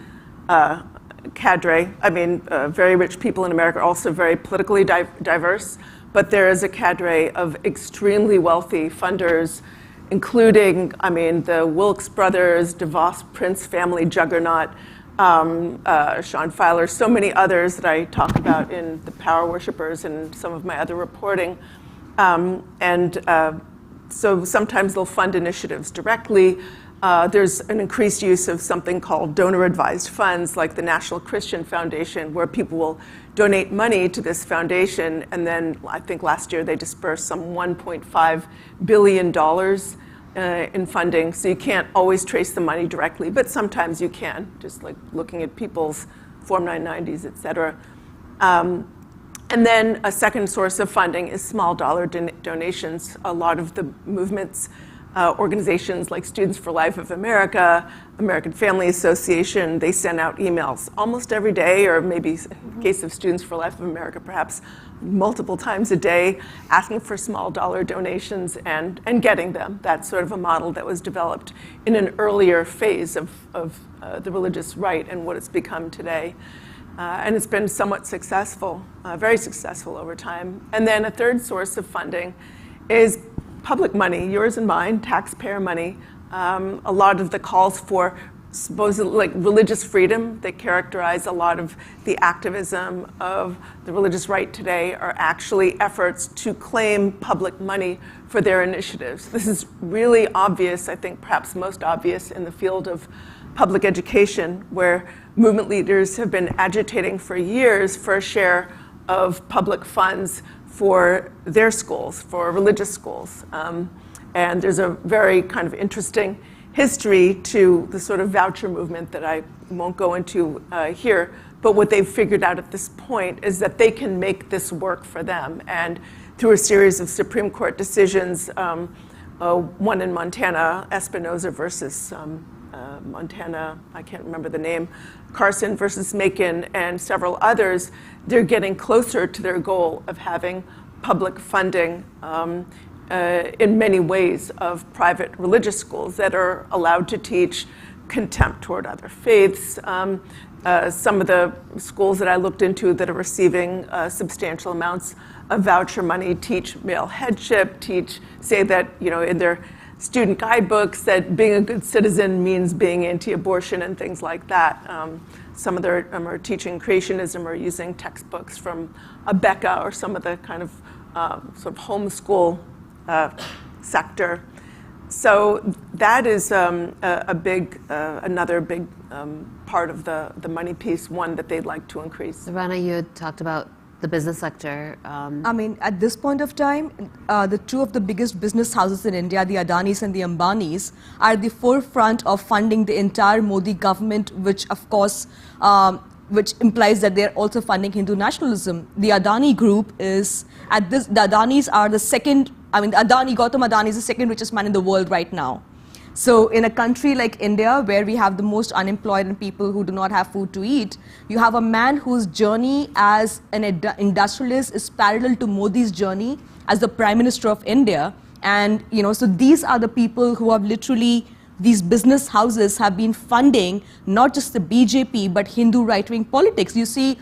cadre. I mean, very rich people in America are also very politically diverse, but there is a cadre of extremely wealthy funders, including, I mean, the Wilkes brothers, DeVos Prince family juggernaut, Sean Filer, so many others that I talk about in The Power Worshippers and some of my other reporting. So sometimes they'll fund initiatives directly. There's an increased use of something called donor-advised funds, like the National Christian Foundation, where people will donate money to this foundation, and then I think last year they dispersed some $1.5 billion in funding. So you can't always trace the money directly, but sometimes you can, just like looking at people's Form 990s, et cetera. And then a second source of funding is small dollar donations. A lot of the movements, organizations like Students for Life of America, American Family Association, they send out emails almost every day, or maybe in the case of Students for Life of America, perhaps multiple times a day, asking for small dollar donations and getting them. That's sort of a model that was developed in an earlier phase of the religious right and what it's become today. And it's been somewhat successful, very successful over time. And then a third source of funding is public money, yours and mine, taxpayer money. A lot of the calls for supposedly like religious freedom that characterize a lot of the activism of the religious right today are actually efforts to claim public money for their initiatives. This is really obvious, I think perhaps most obvious in the field of public education, where movement leaders have been agitating for years for a share of public funds for their schools, for religious schools. And there's a very kind of interesting history to the sort of voucher movement that I won't go into here. But what they've figured out at this point is that they can make this work for them. And through a series of Supreme Court decisions, one in Montana, Espinoza versus Montana, I can't remember the name, Carson versus Macon, and several others, they're getting closer to their goal of having public funding in many ways of private religious schools that are allowed to teach contempt toward other faiths. Some of the schools that I looked into that are receiving substantial amounts of voucher money teach male headship, say that, you know, in their student guidebooks that being a good citizen means being anti-abortion and things like that. Some of them are teaching creationism or using textbooks from Becca or some of the kind of sort of homeschool sector. So that is another big part of the money piece, one that they'd like to increase. Rana, you had talked about the business sector. I mean, at this point of time, the two of the biggest business houses in India, the Adanis and the Ambanis, are at the forefront of funding the entire Modi government, which of course, which implies that they're also funding Hindu nationalism. The Adani group is, the Adanis are the second, I mean, Gautam Adani is the second richest man in the world right now. So in a country like India, where we have the most unemployed and people who do not have food to eat, you have a man whose journey as an industrialist is parallel to Modi's journey as the Prime Minister of India. And, you know, so these are the people who have literally, these business houses have been funding not just the BJP, but Hindu right-wing politics. You see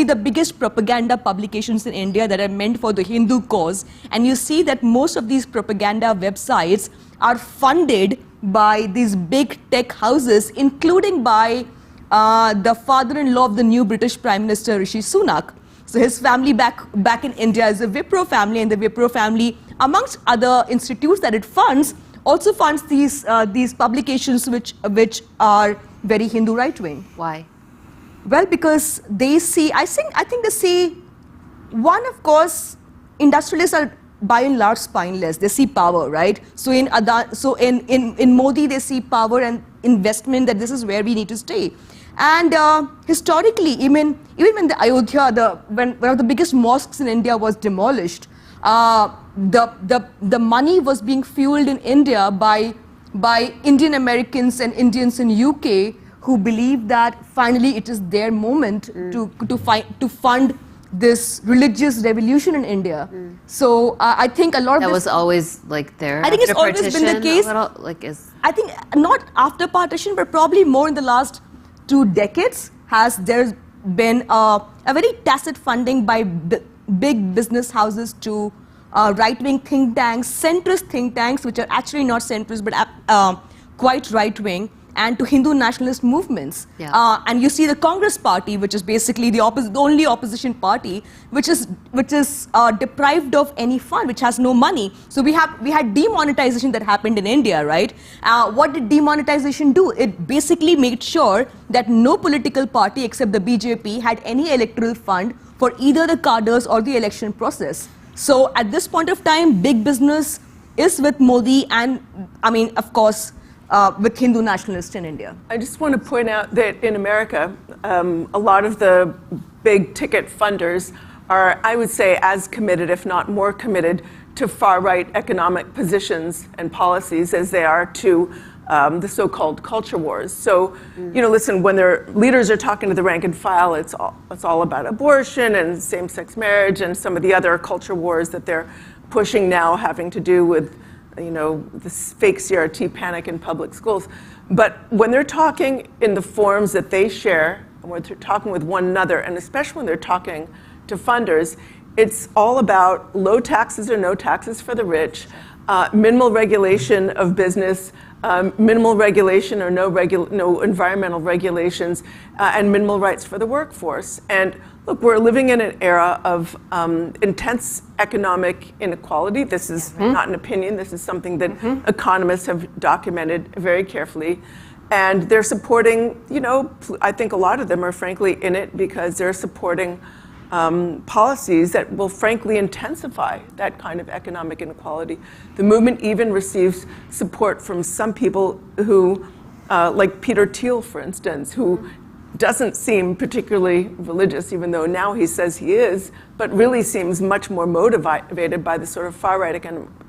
the biggest propaganda publications in India that are meant for the Hindu cause, and you see that most of these propaganda websites are funded by these big tech houses, including by the father-in-law of the new British Prime Minister, Rishi Sunak. So his family back in India is a Wipro family, and the Wipro family, amongst other institutes that it funds, also funds these publications which are very Hindu right-wing. Why? Well, because they see, I think they see, one, of course, industrialists are by and large spineless. They see power, right? So in Modi, they see power and investment, that this is where we need to stay. And historically, even when the Ayodhya, when one of the biggest mosques in India was demolished, the money was being fueled in India by Indian Americans and Indians in UK who believe that finally it is their moment to fund this religious revolution in India. So I think a lot of That this was always like there. I think it's after always been the partition, case. a little, like is I think not after partition, but probably more in the last 2 decades has there been a very tacit funding by big business houses to right-wing think tanks, centrist think tanks, which are actually not centrist but quite right-wing, and to Hindu nationalist movements. Yeah. And you see the Congress party, which is basically the only opposition party, which is deprived of any fund, which has no money. So we had demonetization that happened in India, right? What did demonetization do? It basically made sure that no political party except the BJP had any electoral fund for either the cadres or the election process. So at this point of time, big business is with Modi and, I mean, of course, with Hindu nationalists in India. I just want to point out that in America, a lot of the big ticket funders are, I would say, as committed, if not more committed, to far-right economic positions and policies as they are to the so-called culture wars. So, you know, listen, when their leaders are talking to the rank and file, it's all about abortion and same-sex marriage and some of the other culture wars that they're pushing now, having to do with, you know, this fake CRT panic in public schools. But when they're talking in the forums that they share, and when they're talking with one another, and especially when they're talking to funders, it's all about low taxes or no taxes for the rich, minimal regulation of business, minimal regulation or no environmental regulations, and minimal rights for the workforce. And look, we're living in an era of intense economic inequality. This is not an opinion. This is something that economists have documented very carefully. And they're supporting, you know, I think a lot of them are frankly in it because they're supporting policies that will frankly intensify that kind of economic inequality. The movement even receives support from some people who, like Peter Thiel, for instance, who doesn't seem particularly religious, even though now he says he is, but really seems much more motivated by the sort of far-right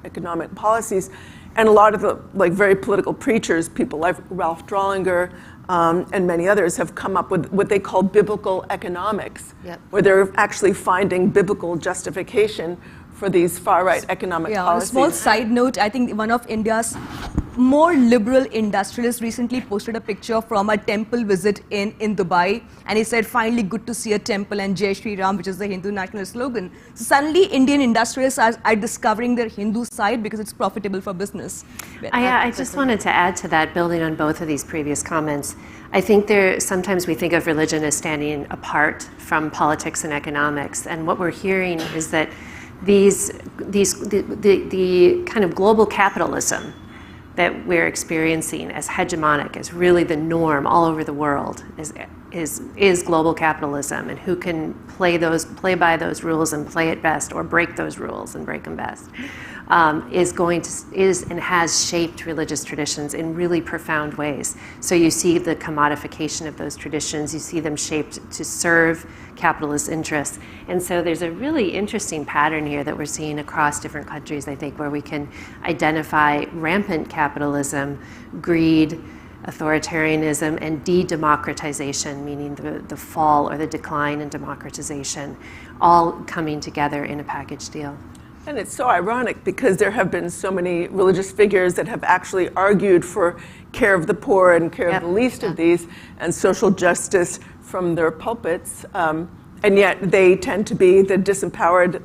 economic policies. And a lot of the very political preachers, people like Ralph Drollinger and many others, have come up with what they call biblical economics, where they're actually finding biblical justification for these far-right economic policies. A small side note, I think one of India's more liberal industrialists recently posted a picture from a temple visit in Dubai, and he said, finally good to see a temple and Jai Shri Ram, which is the Hindu nationalist slogan. So suddenly Indian industrialists are discovering their Hindu side because it's profitable for business. I just wanted to add to that, building on both of these previous comments. I think sometimes we think of religion as standing apart from politics and economics, and what we're hearing is that the kind of global capitalism that we're experiencing as hegemonic, as really the norm all over the world, is global capitalism, and who can play by those rules and play it best, or break those rules and break them best, is and has shaped religious traditions in really profound ways. So you see the commodification of those traditions, you see them shaped to serve capitalist interests. And so there's a really interesting pattern here that we're seeing across different countries, I think, where we can identify rampant capitalism, greed, authoritarianism, and de-democratization, meaning the fall or the decline in democratization, all coming together in a package deal. And it's so ironic because there have been so many religious figures that have actually argued for care of the poor and care of the least of these, and social justice from their pulpits, and yet they tend to be the disempowered,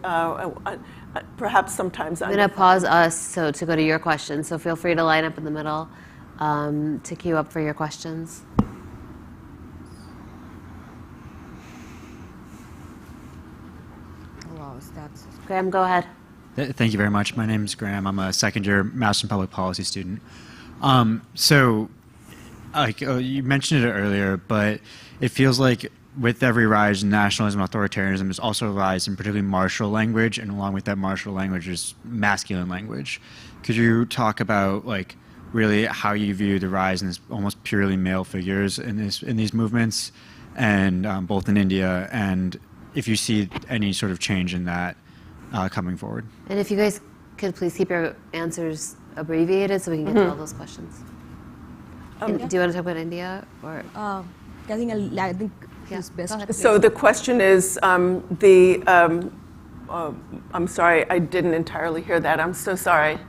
perhaps sometimes. I'm going to pause us to go to your questions, so feel free to line up in the middle to queue up for your questions. Graham, go ahead. Thank you very much. My name is Graham. I'm a second-year Master in Public Policy student. You mentioned it earlier, but it feels like with every rise in nationalism, authoritarianism, there's also a rise in particularly martial language, and along with that martial language is masculine language. Could you talk about really how you view the rise in this almost purely male figures in these movements, and both in India, and if you see any sort of change in that coming forward? And if you guys could please keep your answers abbreviated so we can get to all those questions. Do you want to talk about India or? I think Yeah, it's best. go ahead. So the question is I'm sorry, I didn't entirely hear that. I'm so sorry.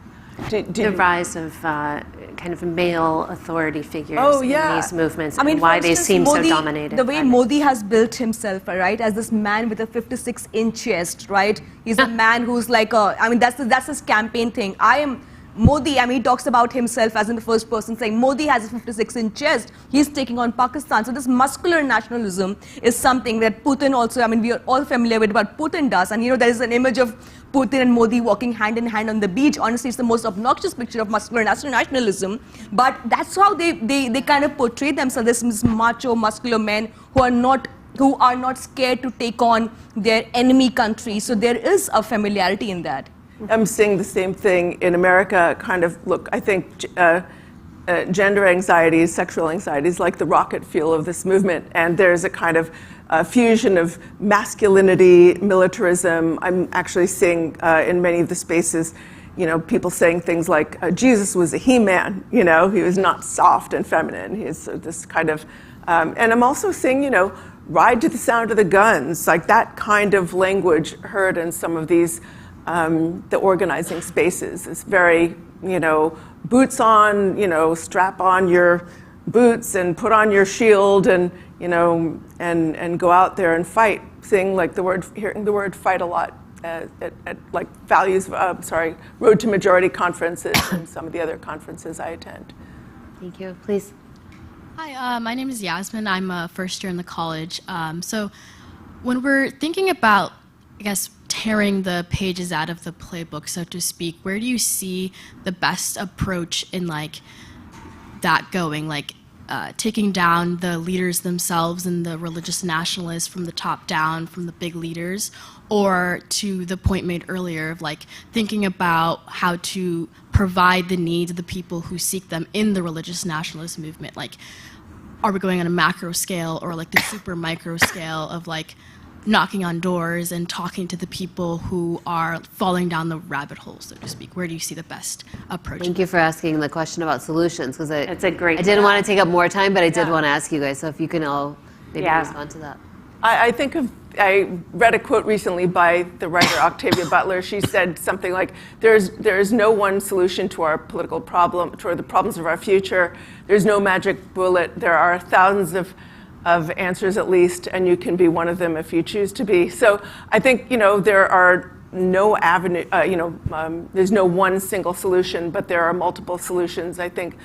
The rise of kind of male authority figures Oh, in yeah. these movements I mean, and why for they instance, seem Modi, so dominated. the way by Modi has built himself, right, as this man with a 56-inch chest, right? He's a man who's like that's his campaign thing. I am Modi. I mean, he talks about himself as in the first person, saying Modi has a 56-inch chest. He's taking on Pakistan. So this muscular nationalism is something that Putin also. I mean, we are all familiar with what Putin does, and there is an image of Putin and Modi walking hand in hand on the beach. Honestly, it's the most obnoxious picture of muscular nationalism. But that's how they kind of portray themselves, this macho, muscular men who are not scared to take on their enemy country. So there is a familiarity in that. I'm seeing the same thing in America. Kind of look, I think gender anxieties, sexual anxieties, like the rocket fuel of this movement, and there's a kind of fusion of masculinity, militarism. I'm actually seeing in many of the spaces, people saying things like Jesus was a he-man. He was not soft and feminine. He's this kind of, and I'm also seeing, ride to the sound of the guns, like that kind of language heard in some of these. The organizing spaces is very, boots on, strap on your boots and put on your shield and, and go out there and fight. Hearing the word fight a lot at like Road to Majority conferences and some of the other conferences I attend. Thank you. Please. Hi, my name is Yasmin. I'm a first year in the college. So when we're thinking about, I guess, tearing the pages out of the playbook, so to speak, where do you see the best approach in that going, taking down the leaders themselves and the religious nationalists from the top down, from the big leaders, or to the point made earlier of thinking about how to provide the needs of the people who seek them in the religious nationalist movement? Are we going on a macro scale or the super micro scale of knocking on doors and talking to the people who are falling down the rabbit hole, so to speak? Where do you see the best approach? Thank you for asking the question about solutions, because It's a great. I didn't want to take up more time, but I did want to ask you guys. So if you can all maybe respond to that. I read a quote recently by the writer Octavia Butler. She said something like, "There's no one solution to our political problem, to the problems of our future. There's no magic bullet. There are thousands of answers at least, and you can be one of them if you choose to be." So I think there are no avenue. There's no one single solution, but there are multiple solutions. I think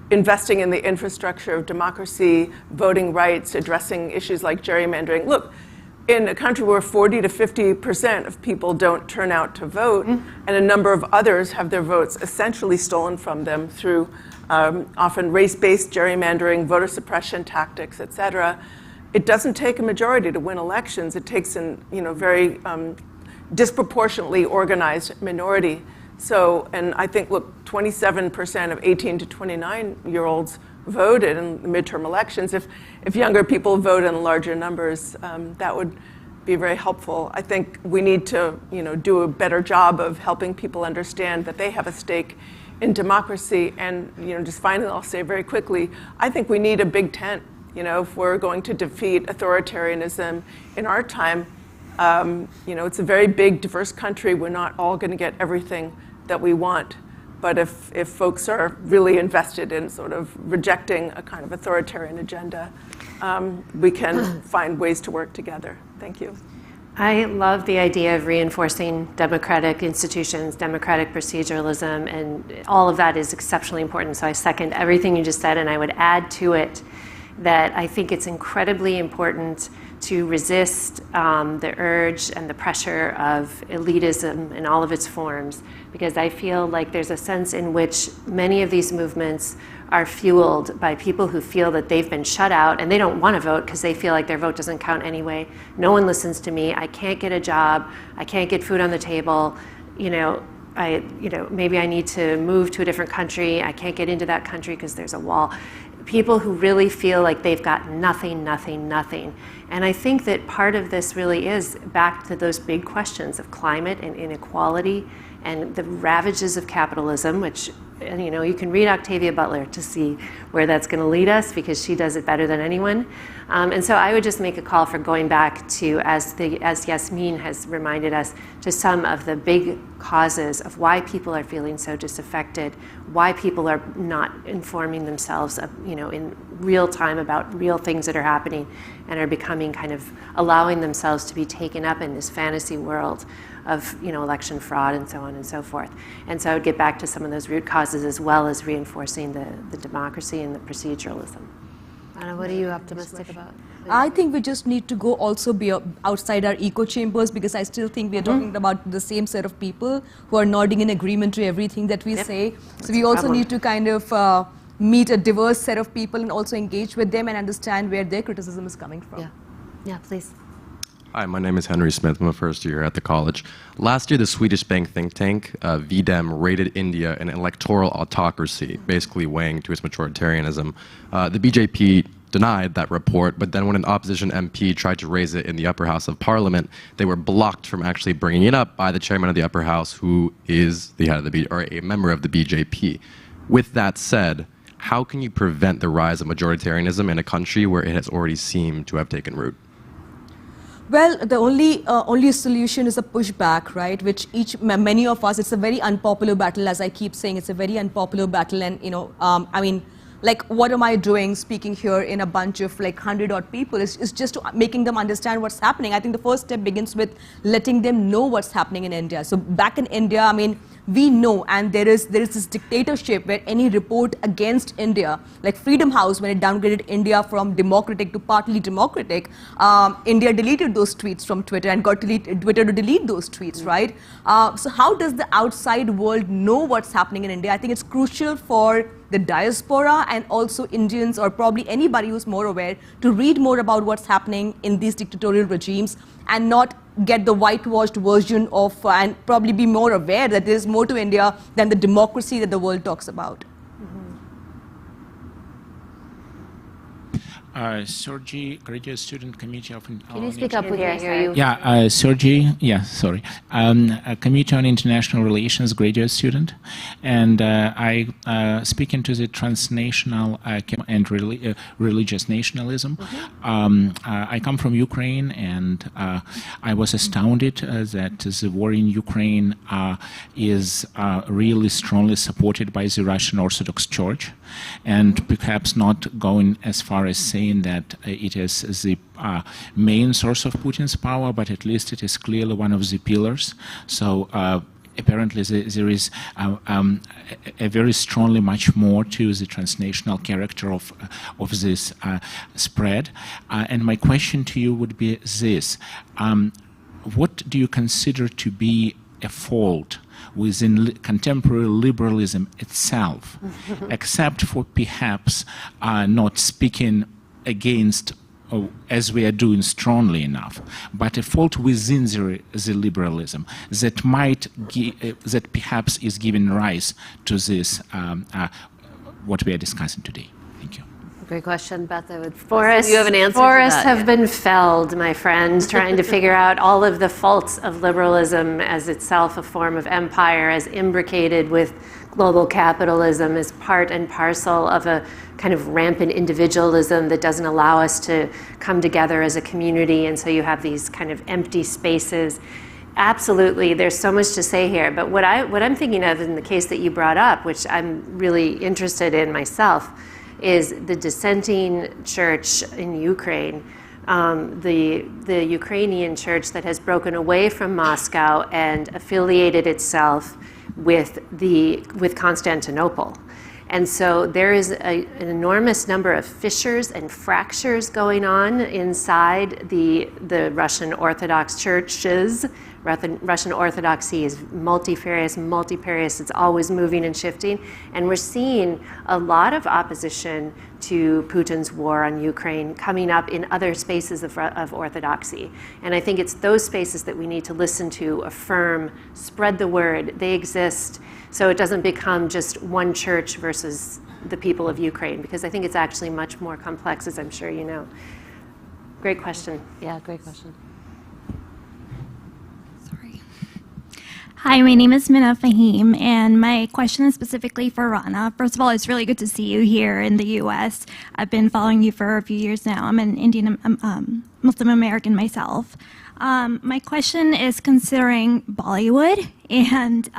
investing in the infrastructure of democracy, voting rights, addressing issues like gerrymandering. Look, in a country where 40 to 50% of people don't turn out to vote, and a number of others have their votes essentially stolen from them through often race-based gerrymandering, voter suppression tactics, et cetera, it doesn't take a majority to win elections. It takes a very disproportionately organized minority. So, and I think, look, 27% of 18 to 29-year-olds voted in the midterm elections. If younger people vote in larger numbers, that would be very helpful. I think we need to do a better job of helping people understand that they have a stake in democracy. And just finally, I'll say very quickly, I think we need a big tent. If we're going to defeat authoritarianism in our time, it's a very big, diverse country. We're not all going to get everything that we want. But if folks are really invested in sort of rejecting a kind of authoritarian agenda, we can find ways to work together. Thank you. I love the idea of reinforcing democratic institutions, democratic proceduralism, and all of that is exceptionally important. So I second everything you just said, and I would add to it that I think it's incredibly important to resist the urge and the pressure of elitism in all of its forms, because I feel like there's a sense in which many of these movements are fueled by people who feel that they've been shut out and they don't want to vote because they feel like their vote doesn't count anyway. No one listens to me. I can't get a job. I can't get food on the table. Maybe I need to move to a different country. I can't get into that country because there's a wall. People who really feel like they've got nothing. And I think that part of this really is back to those big questions of climate and inequality and the ravages of capitalism, which you know, you can read Octavia Butler to see where that's going to lead us, because she does it better than anyone. And so I would just make a call for going back to, as Yasmin has reminded us, to some of the big causes of why people are feeling so disaffected, why people are not informing themselves, you know, in real time about real things that are happening, and are becoming kind of allowing themselves to be taken up in this fantasy world of, you know, election fraud and so on and so forth. And so I would get back to some of those root causes, as well as reinforcing the democracy and the proceduralism. Anna, what are you optimistic about? I think we just need to go also be outside our echo chambers, because I still think we are talking about the same set of people who are nodding in agreement to everything that we say. So we also need to kind of meet a diverse set of people and also engage with them and understand where their criticism is coming from. Yeah, please. Hi, my name is Henry Smith. I'm a first year at the college. Last year, the Swedish bank think tank, VDEM, rated India an electoral autocracy, basically weighing to its majoritarianism. The BJP denied that report, but then when an opposition MP tried to raise it in the upper house of parliament, they were blocked from actually bringing it up by the chairman of the upper house, who is the head of the or a member of the BJP. With that said, how can you prevent the rise of majoritarianism in a country where it has already seemed to have taken root? Well, the only solution is a pushback, right? Which many of us, it's a very unpopular battle, as I keep saying, it's a very unpopular battle. And, you know, I mean, like, what am I doing speaking here in a bunch of like 100-odd people? It's just making them understand what's happening. I think the first step begins with letting them know what's happening in India. So back in India, I mean, we know, and there is this dictatorship where any report against India, like Freedom House, when it downgraded India from democratic to partly democratic, India deleted those tweets from Twitter and got Twitter to delete those tweets, right? So how does the outside world know what's happening in India? I think it's crucial for the diaspora and also Indians, or probably anybody who's more aware, to read more about what's happening in these dictatorial regimes and not get the whitewashed version of, and probably be more aware that there's more to India than the democracy that the world talks about. Sergey, graduate student, Committee of... Can you speak up? We can't hear you. Yeah, Sergey, sorry. A Committee on International Relations graduate student. And I speak into the transnational and religious nationalism. I come from Ukraine, and I was astounded that the war in Ukraine is really strongly supported by the Russian Orthodox Church, and perhaps not going as far as saying that it is the main source of Putin's power, but at least it is clearly one of the pillars. So apparently there is a very strongly much more to the transnational character of this spread. And my question to you would be this. What do you consider to be a fault within contemporary liberalism itself, except for perhaps not speaking against, as we are doing strongly enough, but a fault within the liberalism that might that perhaps is giving rise to this what we are discussing today? Thank you. Great question, Beth. I would. Forests, you have an answer. Forests to that, have been felled, my friends, trying to figure out all of the faults of liberalism as itself a form of empire, as imbricated with global capitalism, as part and parcel of a kind of rampant individualism that doesn't allow us to come together as a community. And so you have these kind of empty spaces. Absolutely, there's so much to say here. But what I'm thinking of in the case that you brought up, which I'm really interested in myself, is the dissenting church in Ukraine, the Ukrainian church that has broken away from Moscow and affiliated itself with Constantinople. And so there is an enormous number of fissures and fractures going on inside the Russian Orthodox churches. Russian Orthodoxy is multifarious, it's always moving and shifting. And we're seeing a lot of opposition to Putin's war on Ukraine coming up in other spaces of Orthodoxy. And I think it's those spaces that we need to listen to, affirm, spread the word. They exist, so it doesn't become just one church versus the people of Ukraine, because I think it's actually much more complex, as I'm sure you know. Great question. Yeah, great question. Hi, my name is Minna Fahim, and my question is specifically for Rana. First of all, it's really good to see you here in the U.S. I've been following you for a few years now. I'm an Indian Muslim American myself. My question is considering Bollywood and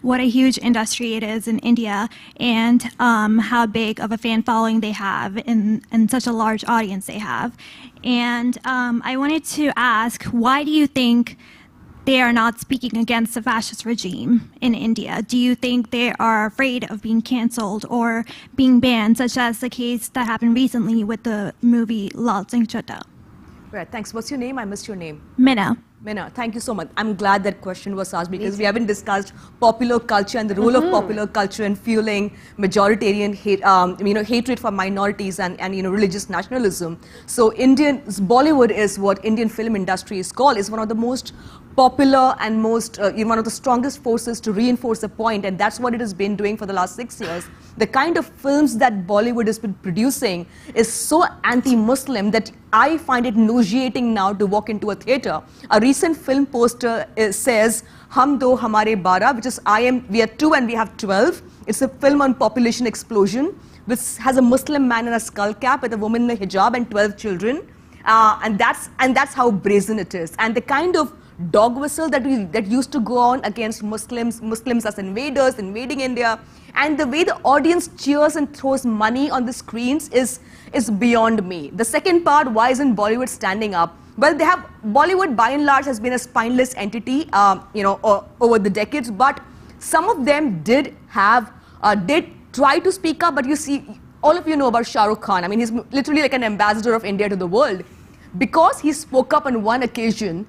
what a huge industry it is in India, and how big of a fan following they have and such a large audience they have. And I wanted to ask, why do you think they are not speaking against the fascist regime in India? Do you think they are afraid of being canceled or being banned, such as the case that happened recently with the movie Lal Singh Chaddha? Right, thanks. What's your name? I missed your name. Minna. Minna, thank you so much. I'm glad that question was asked because we haven't discussed popular culture and the role of popular culture in fueling majoritarian hate, hatred for minorities and religious nationalism. So Bollywood is what Indian film industry is called. It's one of the most popular and most one of the strongest forces to reinforce the point, and that's what it has been doing for the last 6 years. The kind of films that Bollywood has been producing is so anti-Muslim that I find it nauseating now to walk into a theater. A recent film poster says "Hum Do Hamare Bara," which is we are 2 and we have 12. It's a film on population explosion, which has a Muslim man in a skull cap with a woman in a hijab and 12 children, and that's how brazen it is. And the kind of dog whistle that used to go on against Muslims as invaders invading India, and the way the audience cheers and throws money on the screens is beyond me. The second part, why isn't Bollywood standing up? Well, Bollywood by and large has been a spineless entity, over the decades, but some of them did try to speak up. But you see, all of you know about Shah Rukh Khan. I mean, he's literally like an ambassador of India to the world. Because he spoke up on one occasion,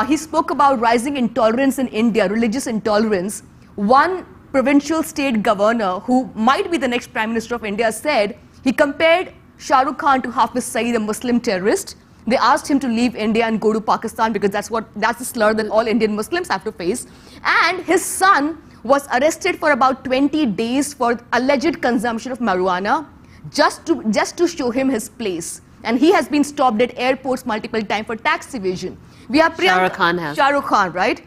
he spoke about rising intolerance in India, religious intolerance. One provincial state governor, who might be the next Prime Minister of India, said he compared Shah Rukh Khan to Hafiz Saeed, a Muslim terrorist. They asked him to leave India and go to Pakistan because that's the slur that all Indian Muslims have to face. And his son was arrested for about 20 days for alleged consumption of marijuana, just to show him his place. And he has been stopped at airports multiple times for tax evasion. We have Shah Rukh Khan has. Shah Rukh Khan, right?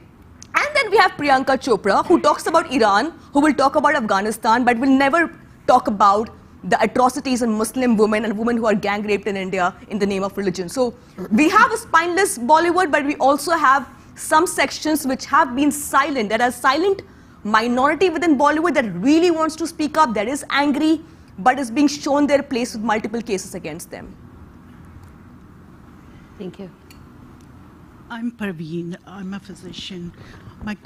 And then we have Priyanka Chopra, who talks about Iran, who will talk about Afghanistan, but will never talk about the atrocities on Muslim women and women who are gang raped in India in the name of religion. So we have a spineless Bollywood, but we also have some sections which have been silent. There are silent minority within Bollywood that really wants to speak up, that is angry, but is being shown their place with multiple cases against them. Thank you. I'm Parveen. I'm a physician. I'm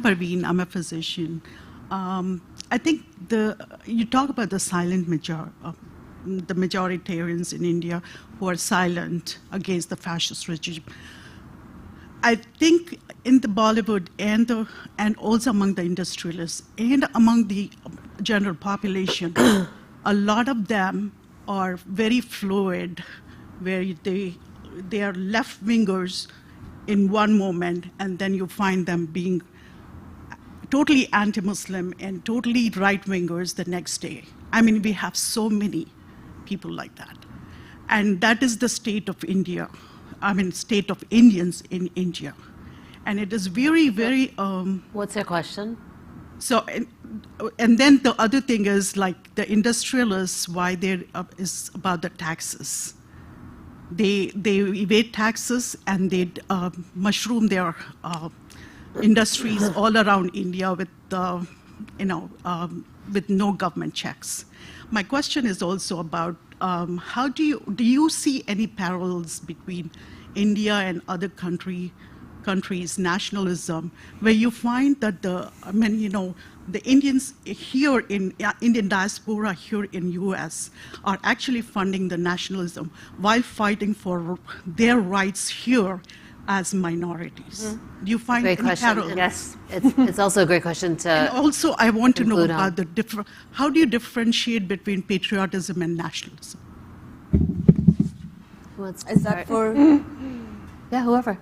Parveen. I'm a physician. I think you talk about the silent the majoritarians in India who are silent against the fascist regime. I think in the Bollywood and also among the industrialists and among the general population, a lot of them are very fluid, where they are left-wingers in one moment, and then you find them being totally anti-Muslim and totally right-wingers the next day. I mean, we have so many people like that. And that is the state of India. I mean, state of Indians in India. And it is very, very... What's your question? So, and then the other thing is, like, the industrialists, why there is about the taxes. They evade taxes and they mushroom their industries all around India with with no government checks. My question is also about how do you see any parallels between India and other countries' nationalism, where you find that the Indians here in Indian diaspora here in US are actually funding the nationalism while fighting for their rights here as minorities. Mm-hmm. Do you find great any question. parallels? Yes, it's also a great question to. And also, I want to know about on. how do you differentiate between patriotism and nationalism? Is that for? Yeah, whoever.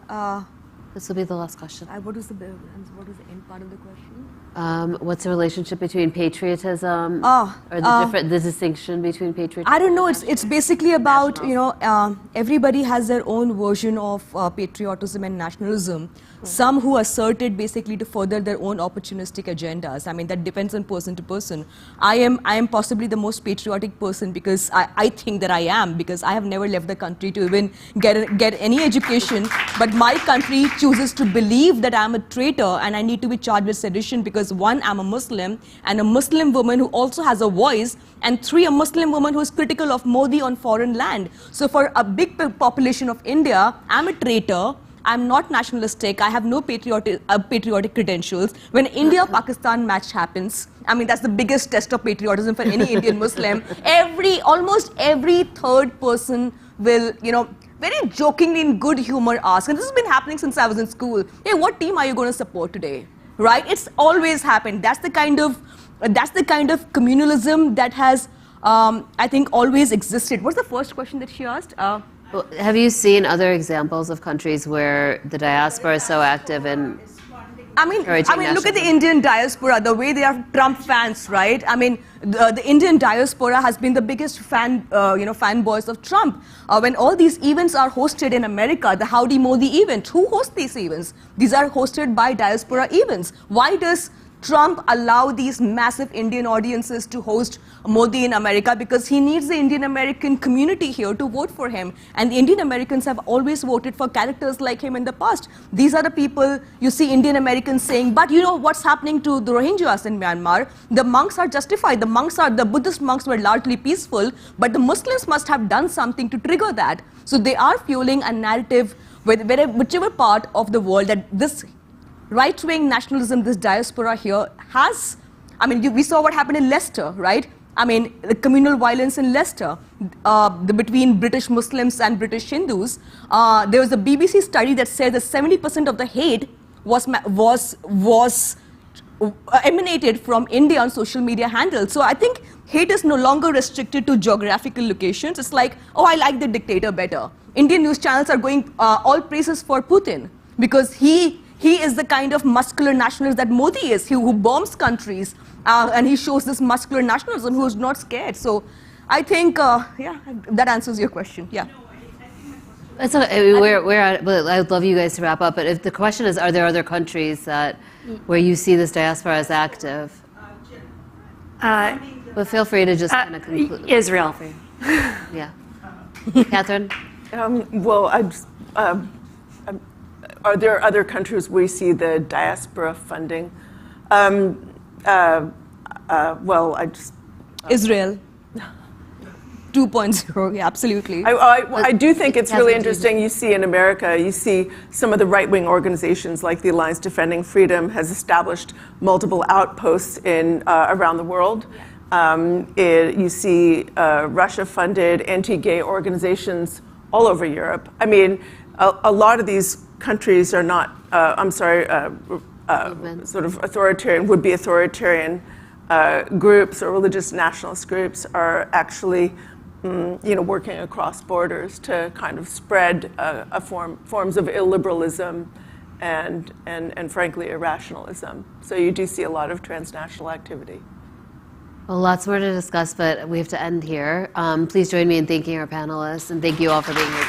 This will be the last question. What is the end part of the question? What's the relationship between patriotism or the distinction between patriotism? I don't know. It's basically about, everybody has their own version of patriotism and nationalism. Some who assert it basically to further their own opportunistic agendas. I mean, that depends on person to person. I am possibly the most patriotic person because I think that I am, because I have never left the country to even get any education. But my country chooses to believe that I'm a traitor and I need to be charged with sedition because, one, I'm a Muslim, and a Muslim woman who also has a voice, and three, a Muslim woman who is critical of Modi on foreign land. So for a big population of India, I'm a traitor. I'm not nationalistic. I have no patriotic credentials. When India-Pakistan match happens, I mean, that's the biggest test of patriotism for any Indian Muslim. Almost every third person will, very jokingly in good humor ask, and this has been happening since I was in school, hey, what team are you going to support today? Right? It's always happened. That's the kind of communalism that has, I think, always existed. What's the first question that she asked? Have you seen other examples of countries where the diaspora is so active in look at the Indian diaspora, the way they are Trump fans, right? I mean, the Indian diaspora has been the biggest fanboys of Trump. When all these events are hosted in America, the Howdy Modi event, who hosts these events? These are hosted by diaspora events. Why does Trump allow these massive Indian audiences to host Modi in America? Because he needs the Indian American community here to vote for him. And the Indian Americans have always voted for characters like him in the past. These are the people you see Indian Americans saying, but you know what's happening to the Rohingyas in Myanmar? The monks are justified. The Buddhist monks were largely peaceful, but the Muslims must have done something to trigger that. So they are fueling a narrative whichever part of the world that this right-wing nationalism, this diaspora here has. I mean, we saw what happened in Leicester, right? I mean, the communal violence in Leicester, between British Muslims and British Hindus. There was a BBC study that said that 70% of the hate was emanated from India on social media handles. So I think hate is no longer restricted to geographical locations. It's like, oh, I like the dictator better. Indian news channels are going all praises for Putin because he is the kind of muscular nationalist that Modi is, who bombs countries, and he shows this muscular nationalism who is not scared. So I think, that answers your question. Yeah. It's I'd love you guys to wrap up, but if the question is, are there other countries where you see this diaspora as active? But feel free to just kind of conclude. Israel. Yeah. Catherine? Are there other countries where you see the diaspora funding? Israel. 2.0, yeah, absolutely. I do think it's really interesting. You see in America, you see some of the right-wing organizations like the Alliance Defending Freedom has established multiple outposts around the world. You see Russia-funded anti-gay organizations all over Europe. I mean, a lot of these countries are not, sort of authoritarian, would-be authoritarian groups or religious nationalist groups are actually, working across borders to kind of spread forms of illiberalism and frankly, irrationalism. So you do see a lot of transnational activity. Well, lots more to discuss, but we have to end here. Please join me in thanking our panelists, and thank you all for being here.